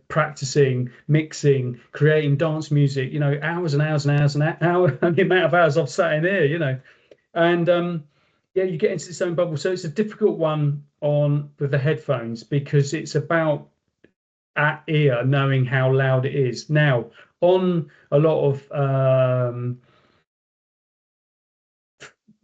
practicing, mixing, creating dance music, hours and hours and hours and hours, and the amount of hours I've sat in here, and you get into its own bubble. So it's a difficult one with the headphones, because it's about at ear knowing how loud it is. Now, on a lot of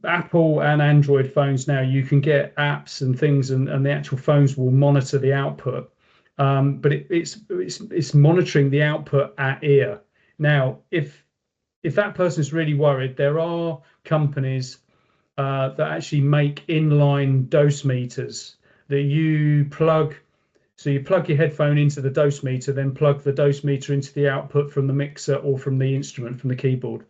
Apple and Android phones now, you can get apps and things, and the actual phones will monitor the output. But it's monitoring the output at ear. Now, if that person's really worried, there are companies that actually make inline dose meters that you plug. So you plug your headphone into the dose meter, then plug the dose meter into the output from the mixer or from the instrument, from the keyboard.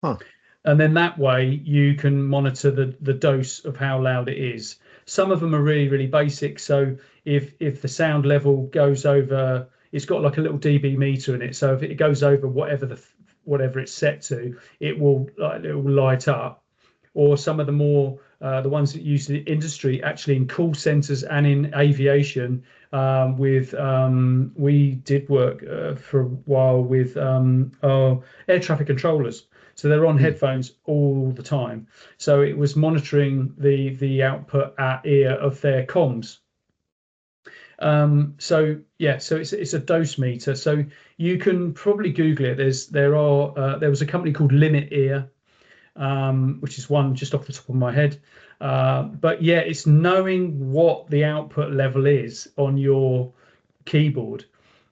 Huh. and then that way you can monitor the dose of how loud it is. Some of them are really, really basic. So if the sound level goes over, it's got like a little dB meter in it. So if it goes over whatever it's set to, it will light up. Or some of the more the ones that use the industry, actually in call centers and in aviation, we did work for a while with air traffic controllers. So they're on headphones all the time. So it was monitoring the output at ear of their comms. So it's a dose meter. So you can probably Google it. There was a company called Limit Ear, which is one just off the top of my head. But yeah, it's knowing what the output level is on your keyboard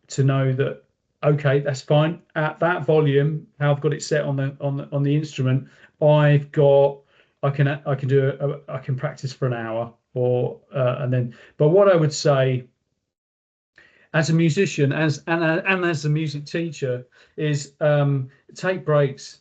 to know that, okay, that's fine at that volume. How I've got it set on the instrument, I can practice for an hour and then. But what I would say, as a musician, and as a music teacher, is take breaks.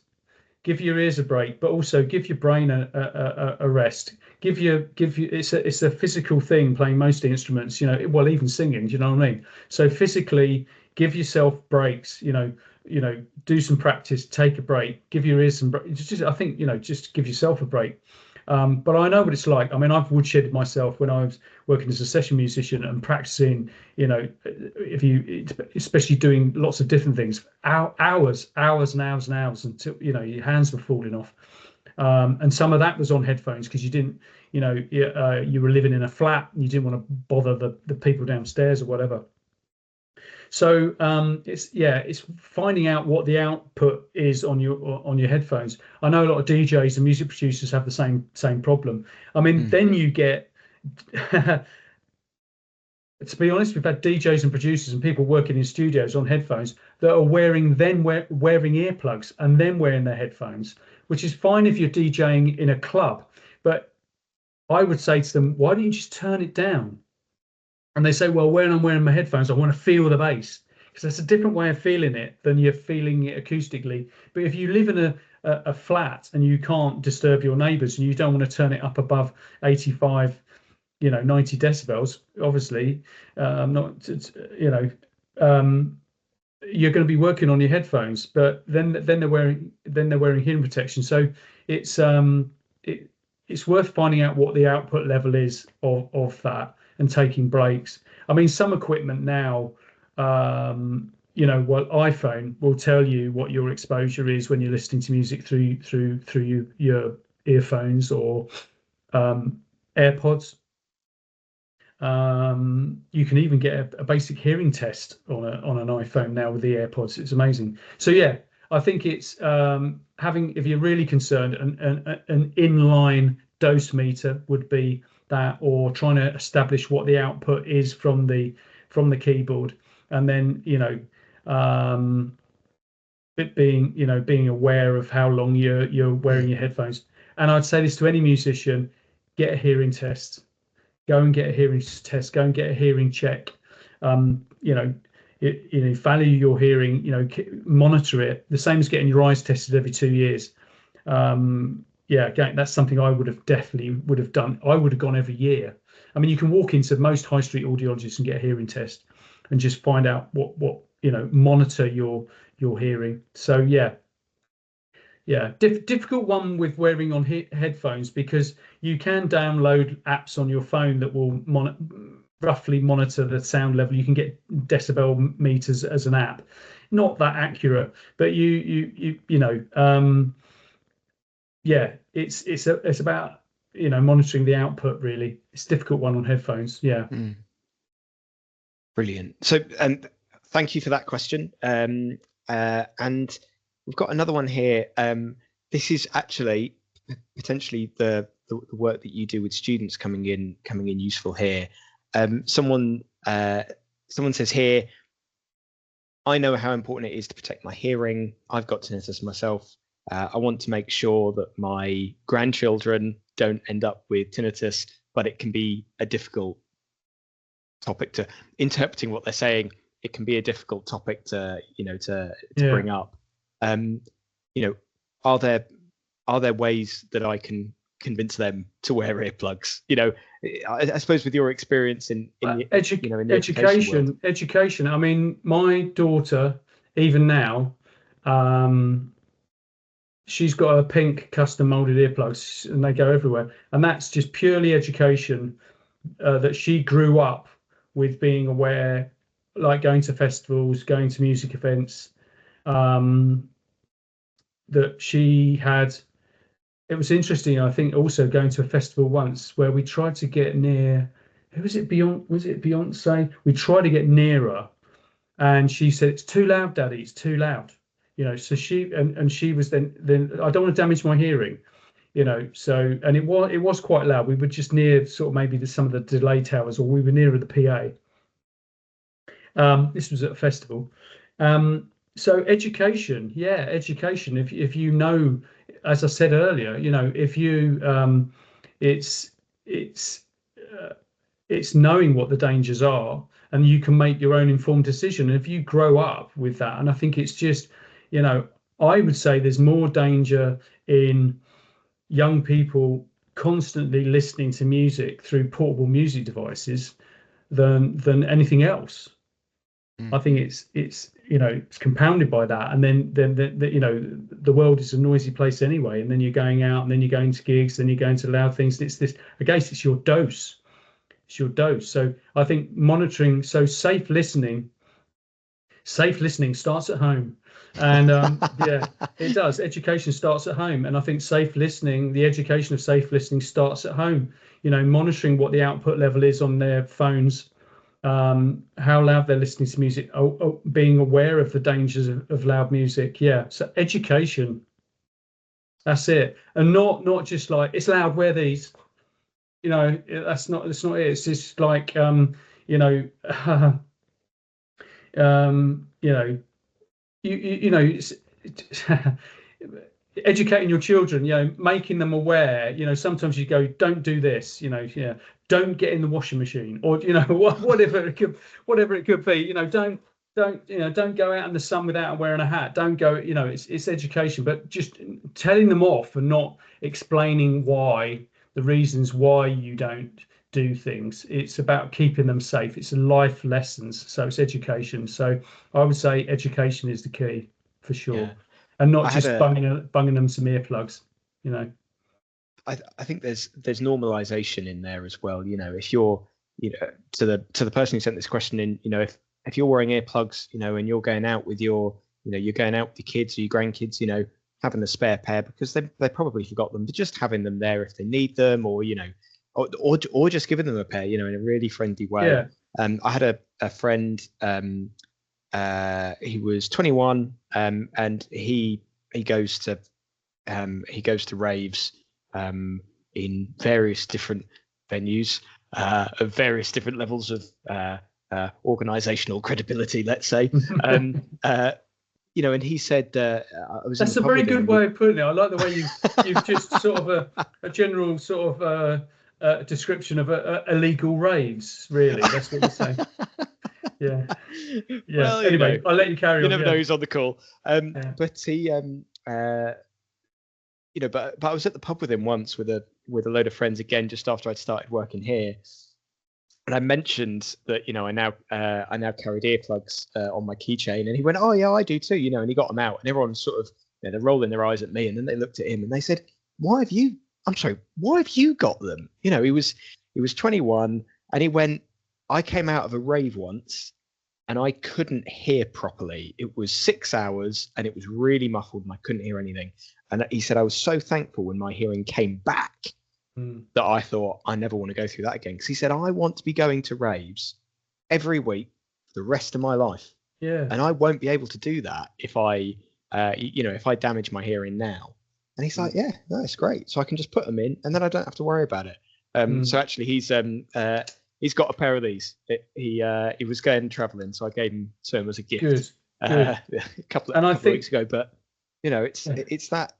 Give your ears a break, but also give your brain a rest. It's a physical thing, playing most instruments, well, even singing, do you know what I mean? So physically give yourself breaks, do some practice, take a break, give your ears some breaks. I think, just give yourself a break. But I know what it's like. I mean, I've woodshedded myself when I was working as a session musician and practicing, especially doing lots of different things, hours and hours and hours until, your hands were falling off. And some of that was on headphones because you didn't, you were living in a flat and you didn't want to bother the people downstairs or whatever. So it's finding out what the output is on your headphones. I know a lot of DJs and music producers have the same problem. I mean, then you get, to be honest, we've had DJs and producers and people working in studios on headphones that are wearing earplugs and then wearing their headphones, which is fine if you're DJing in a club. But I would say to them, why don't you just turn it down? And they say, well, when I'm wearing my headphones, I want to feel the bass, because that's a different way of feeling it than you're feeling it acoustically. But if you live in a flat and you can't disturb your neighbours and you don't want to turn it up above 85, 90 decibels, obviously, you're going to be working on your headphones. But then they're wearing hearing protection. So it's worth finding out what the output level is of that, and taking breaks. I mean, some equipment now, iPhone will tell you what your exposure is when you're listening to music through your earphones or AirPods. You can even get a basic hearing test on an iPhone now with the AirPods. It's amazing. So yeah, I think it's if you're really concerned, an inline dose meter would be that, or trying to establish what the output is from the keyboard, and then being aware of how long you're wearing your headphones. And I'd say this to any musician: get a hearing test, go and get a hearing test, go and get a hearing check. Value your hearing, monitor it, the same as getting your eyes tested every 2 years. Again, that's something I would have done. I would have gone every year. I mean, you can walk into most high street audiologists and get a hearing test and just find out what monitor your hearing. So difficult one with wearing on headphones, because you can download apps on your phone that will roughly monitor the sound level. You can get decibel meters as an app, not that accurate, but it's about monitoring the output. Really, it's a difficult one on headphones. Brilliant. So thank you for that question. And we've got another one here. This is actually potentially the work that you do with students coming in useful here. Someone says here, I know how important it is to protect my hearing. I've got tinnitus myself. I want to make sure that my grandchildren don't end up with tinnitus, but it can be a difficult topic to interpreting what they're saying. It can be a difficult topic to bring up. Are are there ways that I can convince them to wear earplugs? You know, I suppose with your experience in the education. I mean, my daughter, even now, she's got a pink custom molded earplugs, and they go everywhere. And that's just purely education, that she grew up with, being aware, like going to festivals, going to music events, that she had. It was interesting, I think, also going to a festival once where we tried to get near, who was it, Beyonce? We tried to get nearer, and she said, "It's too loud, Daddy, it's too loud." You know, so she was then I don't want to damage my hearing, you know, so, and it was quite loud. We were just near sort of maybe some of the delay towers, or we were nearer the PA. This was at a festival. So education. If you know, as I said earlier, you know, if you it's knowing what the dangers are, and you can make your own informed decision. And if you grow up with that, and I think it's just, you know, I would say there's more danger in young people constantly listening to music through portable music devices than anything else. I think it's you know, it's compounded by that, and then you know, the world is a noisy place anyway, and then you're going out, and then you're going to gigs, then you're going to loud things, and it's this, I guess it's your dose. It's your dose. So I think monitoring, so safe listening starts at home, and yeah, it does. Education starts at home, and I think safe listening, the education of safe listening starts at home. You know, monitoring what the output level is on their phones, how loud they're listening to music, being aware of the dangers of loud music. Yeah, so education, that's it. And not just like, it's loud, wear these, you know, that's not it. It's just like, you know, you know, you know, educating your children, you know, making them aware. You know, sometimes you go, don't do this, you know, yeah, don't get in the washing machine, or, you know, whatever it could be, you know, don't go out in the sun without wearing a hat. Don't go, you know, it's education, but just telling them off and not explaining why, the reasons why you don't do things. It's about keeping them safe. It's life lessons, so it's education. So I would say education is the key, for sure. Yeah. And not just bunging them some earplugs, you know. I think there's normalization in there as well. You know, if you're, you know, to the person who sent this question in, you know, if you're wearing earplugs, you know, and you're going out with your, you know, you're going out with your kids or your grandkids, you know, having a spare pair, because they probably forgot them, but just having them there if they need them, or, you know, or just giving them a pair, you know, in a really friendly way. Yeah. I had a friend, he was 21, and he goes to raves in various different venues, of various different levels of organizational credibility, let's say. You know, and he said, that's a very good way of putting it. I like the way you've just sort of a general sort of description of illegal raves, really. That's what you're saying. Yeah. Well, anyway, you know, I'll let you carry on. You never know who's on the call. But he, you know, but I was at the pub with him once with a load of friends, again, just after I'd started working here, and I mentioned that, you know, I now carried earplugs on my keychain, and he went, "Oh yeah, I do too," you know, and he got them out, and everyone sort of, you know, they're rolling their eyes at me, and then they looked at him and they said, why have you got them? You know, he was 21, and he went, "I came out of a rave once and I couldn't hear properly. It was 6 hours and it was really muffled and I couldn't hear anything." And he said, "I was so thankful when my hearing came back that I thought, I never want to go through that again." Because he said, "I want to be going to raves every week for the rest of my life. Yeah. And I won't be able to do that if I damage my hearing now." And he's like, "Yeah, that's great. So I can just put them in and then I don't have to worry about it." So actually he's got a pair of these. He was going traveling, so I gave him to him as a gift. Good. A couple of weeks ago. But, you know, it's that,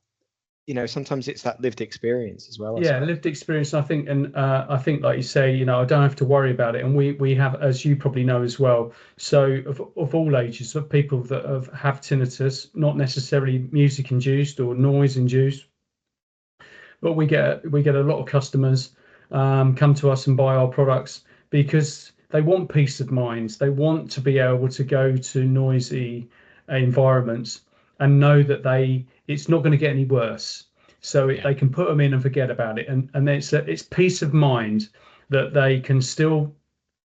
you know, sometimes it's that lived experience as well. Yeah, lived experience, I think. And I think, like you say, you know, I don't have to worry about it. And we have, as you probably know as well, so of all ages, of people that have tinnitus, not necessarily music induced or noise induced, but we get a lot of customers come to us and buy our products because they want peace of mind. They want to be able to go to noisy environments and know that it's not going to get any worse. So they can put them in and forget about it, and it's peace of mind that they can still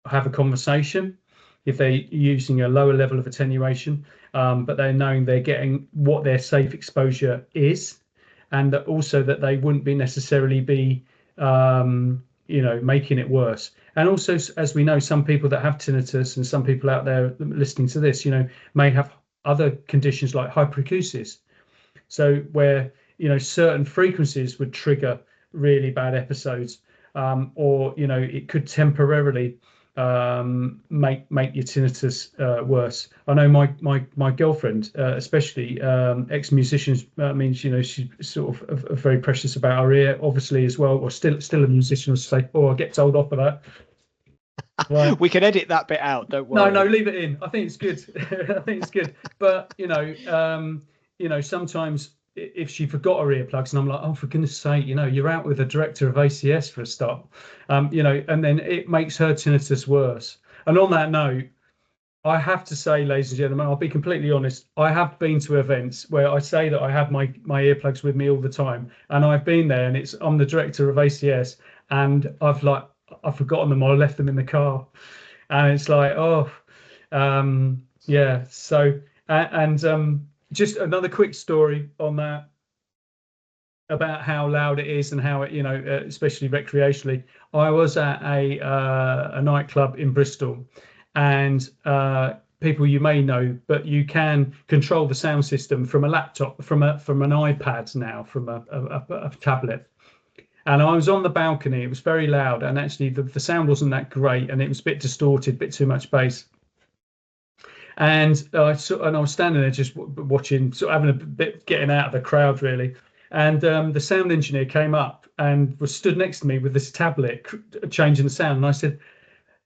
have a conversation if they're using a lower level of attenuation, but they're knowing they're getting what their safe exposure is, and that also that they wouldn't be necessarily be making it worse. And also, as we know, some people that have tinnitus and some people out there listening to this, may have other conditions like hyperacusis. So where, certain frequencies would trigger really bad episodes, or, it could temporarily make your tinnitus worse. I know my girlfriend, especially ex-musicians, means she's sort of very precious about her ear, obviously, as well, or still a musician will say, I get told off for that. Right. We can edit that bit out, don't worry. No, leave it in. I think it's good. I think it's good. But sometimes if she forgot her earplugs, and I'm like, for goodness sake, you're out with the director of ACS for a start, and then it makes her tinnitus worse. And on that note, I have to say, ladies and gentlemen, I'll be completely honest. I have been to events where I say that I have my earplugs with me all the time, and I've been there, and I'm the director of ACS, and I've forgotten them or I left them in the car, and it's like, yeah. So just another quick story on that about how loud it is and how it, especially recreationally. I was at a nightclub in Bristol, and people you may know, but you can control the sound system from a laptop, from an iPad now, from a tablet. And I was on the balcony. It was very loud, and actually the sound wasn't that great, and it was a bit distorted, a bit too much bass. And I was standing there just watching, sort of having a bit, getting out of the crowd really. And the sound engineer came up and was stood next to me with this tablet changing the sound. And I said,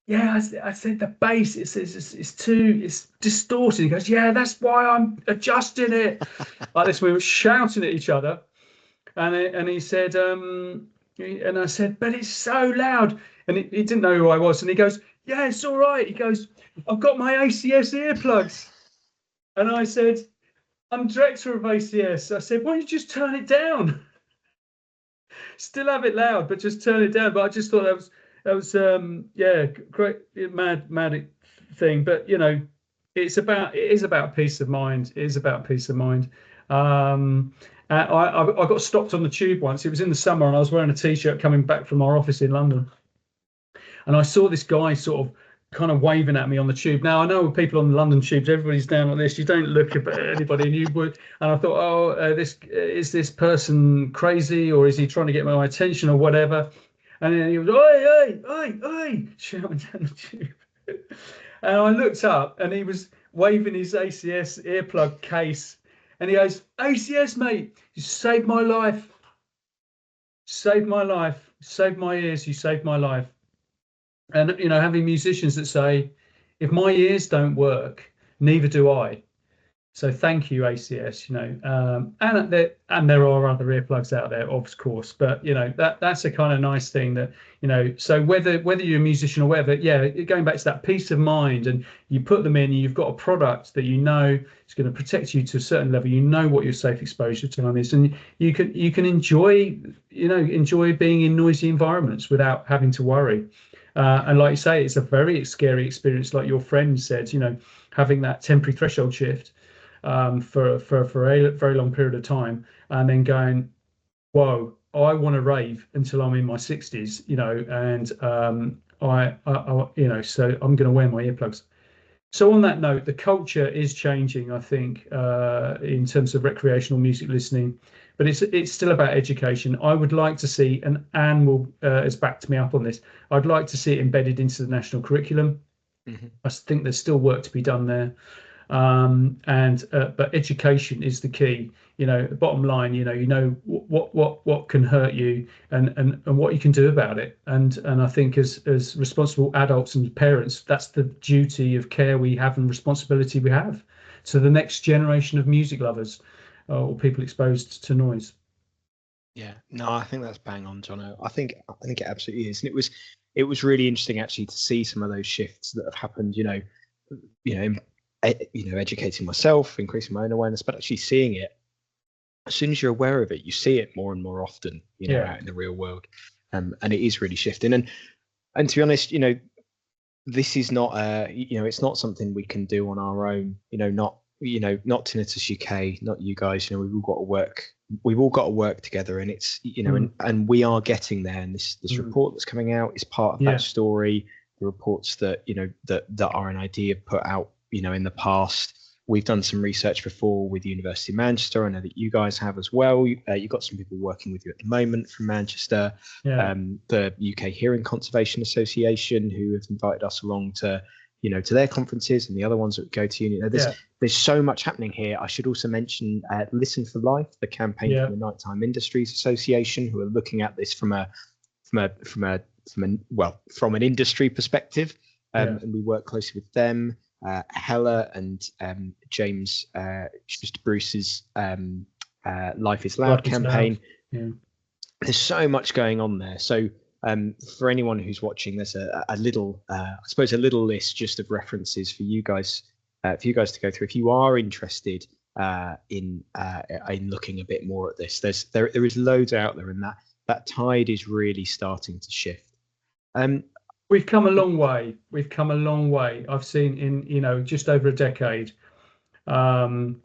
"Yeah," I said, "the bass it's distorted." He goes, "Yeah, that's why I'm adjusting it." Like this, we were shouting at each other. And he said, and I said, "But it's so loud." And he didn't know who I was. And he goes, "Yeah, it's all right." He goes, "I've got my ACS earplugs." And I said, "I'm director of ACS." I said, "Why don't you just turn it down? Still have it loud, but just turn it down." But I just thought that was great, mad thing. But it is about peace of mind. It is about peace of mind. I got stopped on the tube once. It was in the summer, and I was wearing a t-shirt coming back from our office in London, and I saw this guy sort of kind of waving at me on the tube. Now I know people on the London tubes, everybody's down like this. You don't look at anybody, and you would. And I thought, this person crazy, or is he trying to get my attention, or whatever? And then he was, "Oi, oi, oi, oi," shouting down the tube. And I looked up, and he was waving his ACS earplug case. And he goes, "ACS, mate, you saved my life. Saved my life. Saved my ears. You saved my life." And, having musicians that say, "If my ears don't work, neither do I. So thank you, ACS," and there are other earplugs out there, of course, but that's a kind of nice thing that, so whether you're a musician or whatever, going back to that peace of mind, and you put them in, and you've got a product that is going to protect you to a certain level, what your safe exposure time is, and you can enjoy being in noisy environments without having to worry. And like you say, it's a very scary experience, like your friend said, having that temporary threshold shift for a very long period of time, and then going, "Whoa, I want to rave until I'm in my 60s," and so I'm going to wear my earplugs. So on that note, the culture is changing, I think, in terms of recreational music listening, but it's still about education. I would like to see, and Anne has backed me up on this, I'd like to see it embedded into the national curriculum. Mm-hmm. I think there's still work to be done there. But education is the key. Bottom line, what can hurt you, and what you can do about it. And I think as responsible adults and parents, that's the duty of care we have and responsibility we have to the next generation of music lovers, or people exposed to noise. Yeah, no, I think that's bang on, Jono. I think it absolutely is, and it was really interesting actually to see some of those shifts that have happened. Educating myself, increasing my own awareness, but actually seeing it. As soon as you're aware of it, you see it more and more often, out in the real world, and it is really shifting. And to be honest, this is not it's not something we can do on our own. Not Tinnitus UK, not you guys. We've all got to work together, and it's and we are getting there. And this report that's coming out is part of that story. The reports that that R&ID have put out, in the past. We've done some research before with the University of Manchester. I know that you guys have as well. You've got some people working with you at the moment from Manchester. The UK Hearing Conservation Association, who have invited us along to their conferences, and the other ones that we go to. There's so much happening here. I should also mention Listen for Life, the campaign from the Nighttime Industries Association, who are looking at this from an industry perspective, and we work closely with them. Heale and James Bruce's Life is Loud campaign. There's so much going on there. So for anyone who's watching, there's a little, I suppose, a little list just of references for you guys to go through. If you are interested in looking a bit more at this, there is loads out there, and that tide is really starting to shift. We've come a long way. I've seen in just over a decade. Talking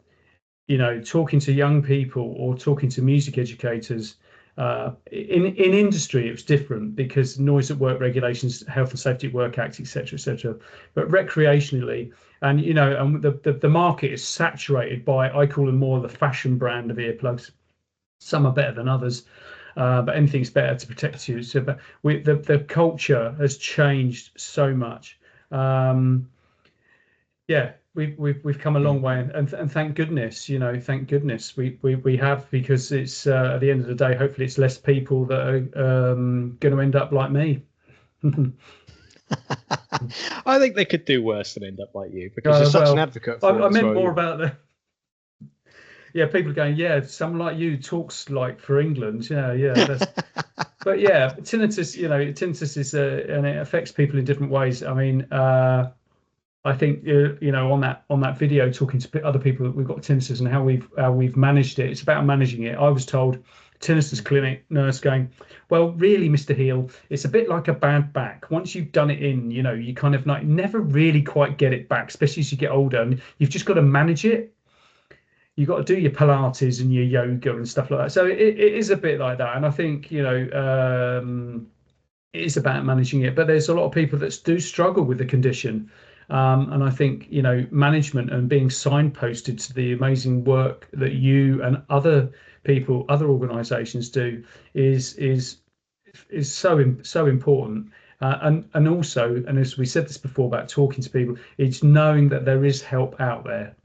to young people or talking to music educators. In industry, it was different because noise at work regulations, Health and Safety at Work Act, etc. But recreationally, and the market is saturated by, I call them more the fashion brand of earplugs. Some are better than others. But anything's better to protect you. So, but the culture has changed so much. We've come a long way, and thank goodness, thank goodness we have, because it's at the end of the day, hopefully it's less people that are going to end up like me. I think they could do worse than end up like you, because you're such an advocate for it. I meant more about the. Yeah, people are going, someone like you talks like for England. But tinnitus, tinnitus is, and it affects people in different ways. I mean, I think, on that video talking to other people that we've got tinnitus and how we've managed it. It's about managing it. I was told, tinnitus clinic nurse going, well, really, Mr. Heale, it's a bit like a bad back. Once you've done it you kind of like never really quite get it back, especially as you get older, and you've just got to manage it. You've got to do your Pilates and your yoga and stuff like that. So it is a bit like that. And I think, it is about managing it. But there's a lot of people that do struggle with the condition. And I think, management and being signposted to the amazing work that you and other people, other organisations do is so important. And also, and as we said this before about talking to people, it's knowing that there is help out there.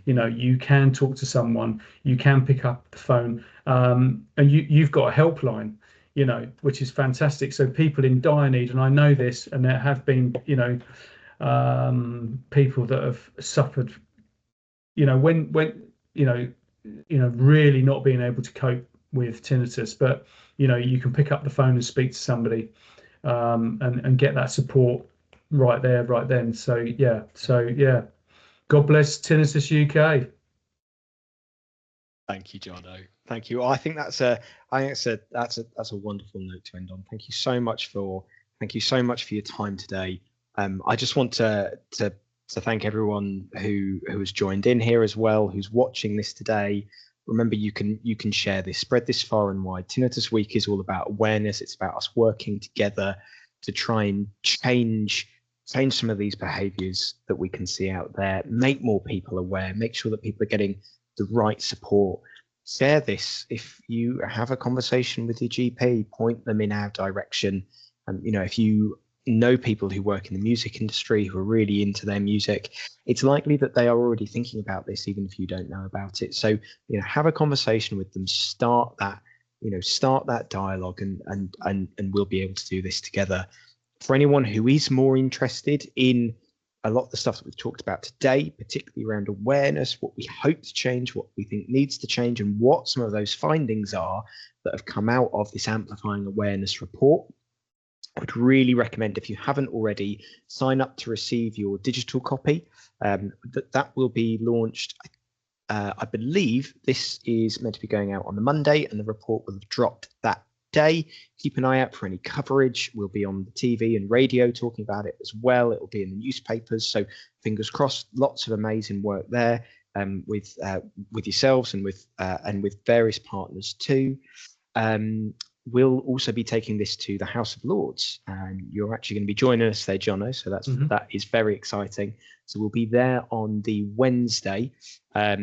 You can talk to someone, you can pick up the phone, and you've got a helpline, which is fantastic. So people in dire need, and I know this, and there have been, people that have suffered, when really not being able to cope with tinnitus, but you can pick up the phone and speak to somebody, and get that support right there, right then. So God bless Tinnitus UK. Thank you, Jono. Thank you. I think that's a wonderful note to end on. Thank you so much for your time today. I just want to thank everyone who has joined in here as well, who's watching this today. Remember, you can share this, spread this far and wide. Tinnitus Week is all about awareness. It's about us working together to try and change some of these behaviors that we can see out there, make more people aware, make sure that people are getting the right support. Share this. If you have a conversation with your GP, point them in our direction. And if you know people who work in the music industry who are really into their music, it's likely that they are already thinking about this, even if you don't know about it. So have a conversation with them, start that dialogue, and we'll be able to do this together. For anyone who is more interested in a lot of the stuff that we've talked about today, particularly around awareness, what we hope to change, what we think needs to change, and what some of those findings are that have come out of this Amplifying Awareness report. I would really recommend, if you haven't already, sign up to receive your digital copy. That will be launched, I believe this is meant to be going out on the Monday, and the report will have dropped that day. Keep an eye out for any coverage. We'll be on the TV and radio talking about it as well. It will be in the newspapers, so fingers crossed. Lots of amazing work there, with yourselves and with various partners too. We'll also be taking this to the House of Lords, and you're actually going to be joining us there, Jono. So that is very exciting. So we'll be there on the Wednesday. Yeah,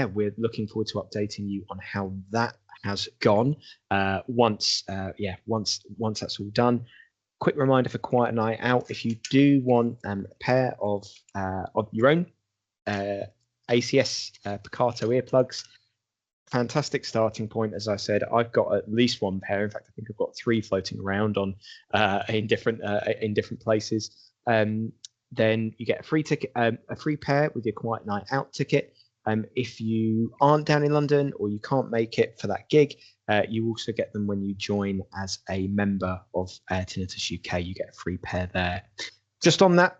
we're looking forward to updating you on how that has gone. Once that's all done. Quick reminder for Quiet Night Out: if you do want a pair of your own ACS Picato earplugs. Fantastic starting point. As I said, I've got at least one pair. In fact, I think I've got 3 floating around on in different places. Then you get a free ticket, a free pair with your Quiet Night Out ticket. If you aren't down in London or you can't make it for that gig, you also get them when you join as a member of Tinnitus UK. You get a free pair there. Just on that,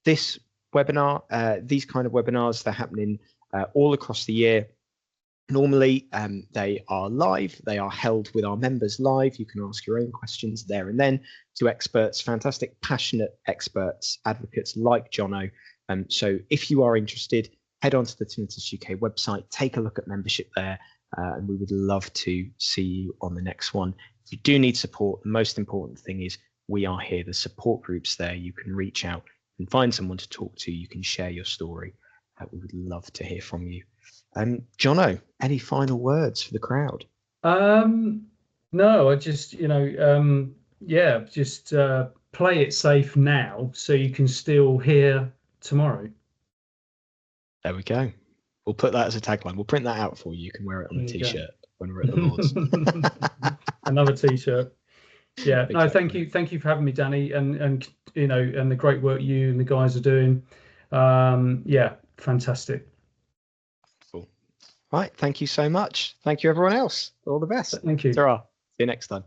this webinar, these kind of webinars, they're happening all across the year. Normally, they are live. They are held with our members live. You can ask your own questions there and then to experts, fantastic, passionate experts, advocates like Jono. So if you are interested, head on to the Tinnitus UK website, take a look at membership there, and we would love to see you on the next one. If you do need support, the most important thing is we are here. The support group's there. You can reach out and find someone to talk to. You can share your story. We would love to hear from you. Jono, any final words for the crowd? No, I just, just play it safe now so you can still hear tomorrow. There we go. We'll put that as a tagline. We'll print that out for you. You can wear it on a t-shirt when we're at the Lords. Another t-shirt. Yeah. Exactly. No, thank you for having me, Danny, and the great work you and the guys are doing. Yeah, fantastic. Cool. Right. Thank you so much. Thank you, everyone else. All the best. Thank you. Ta-ra. See you next time.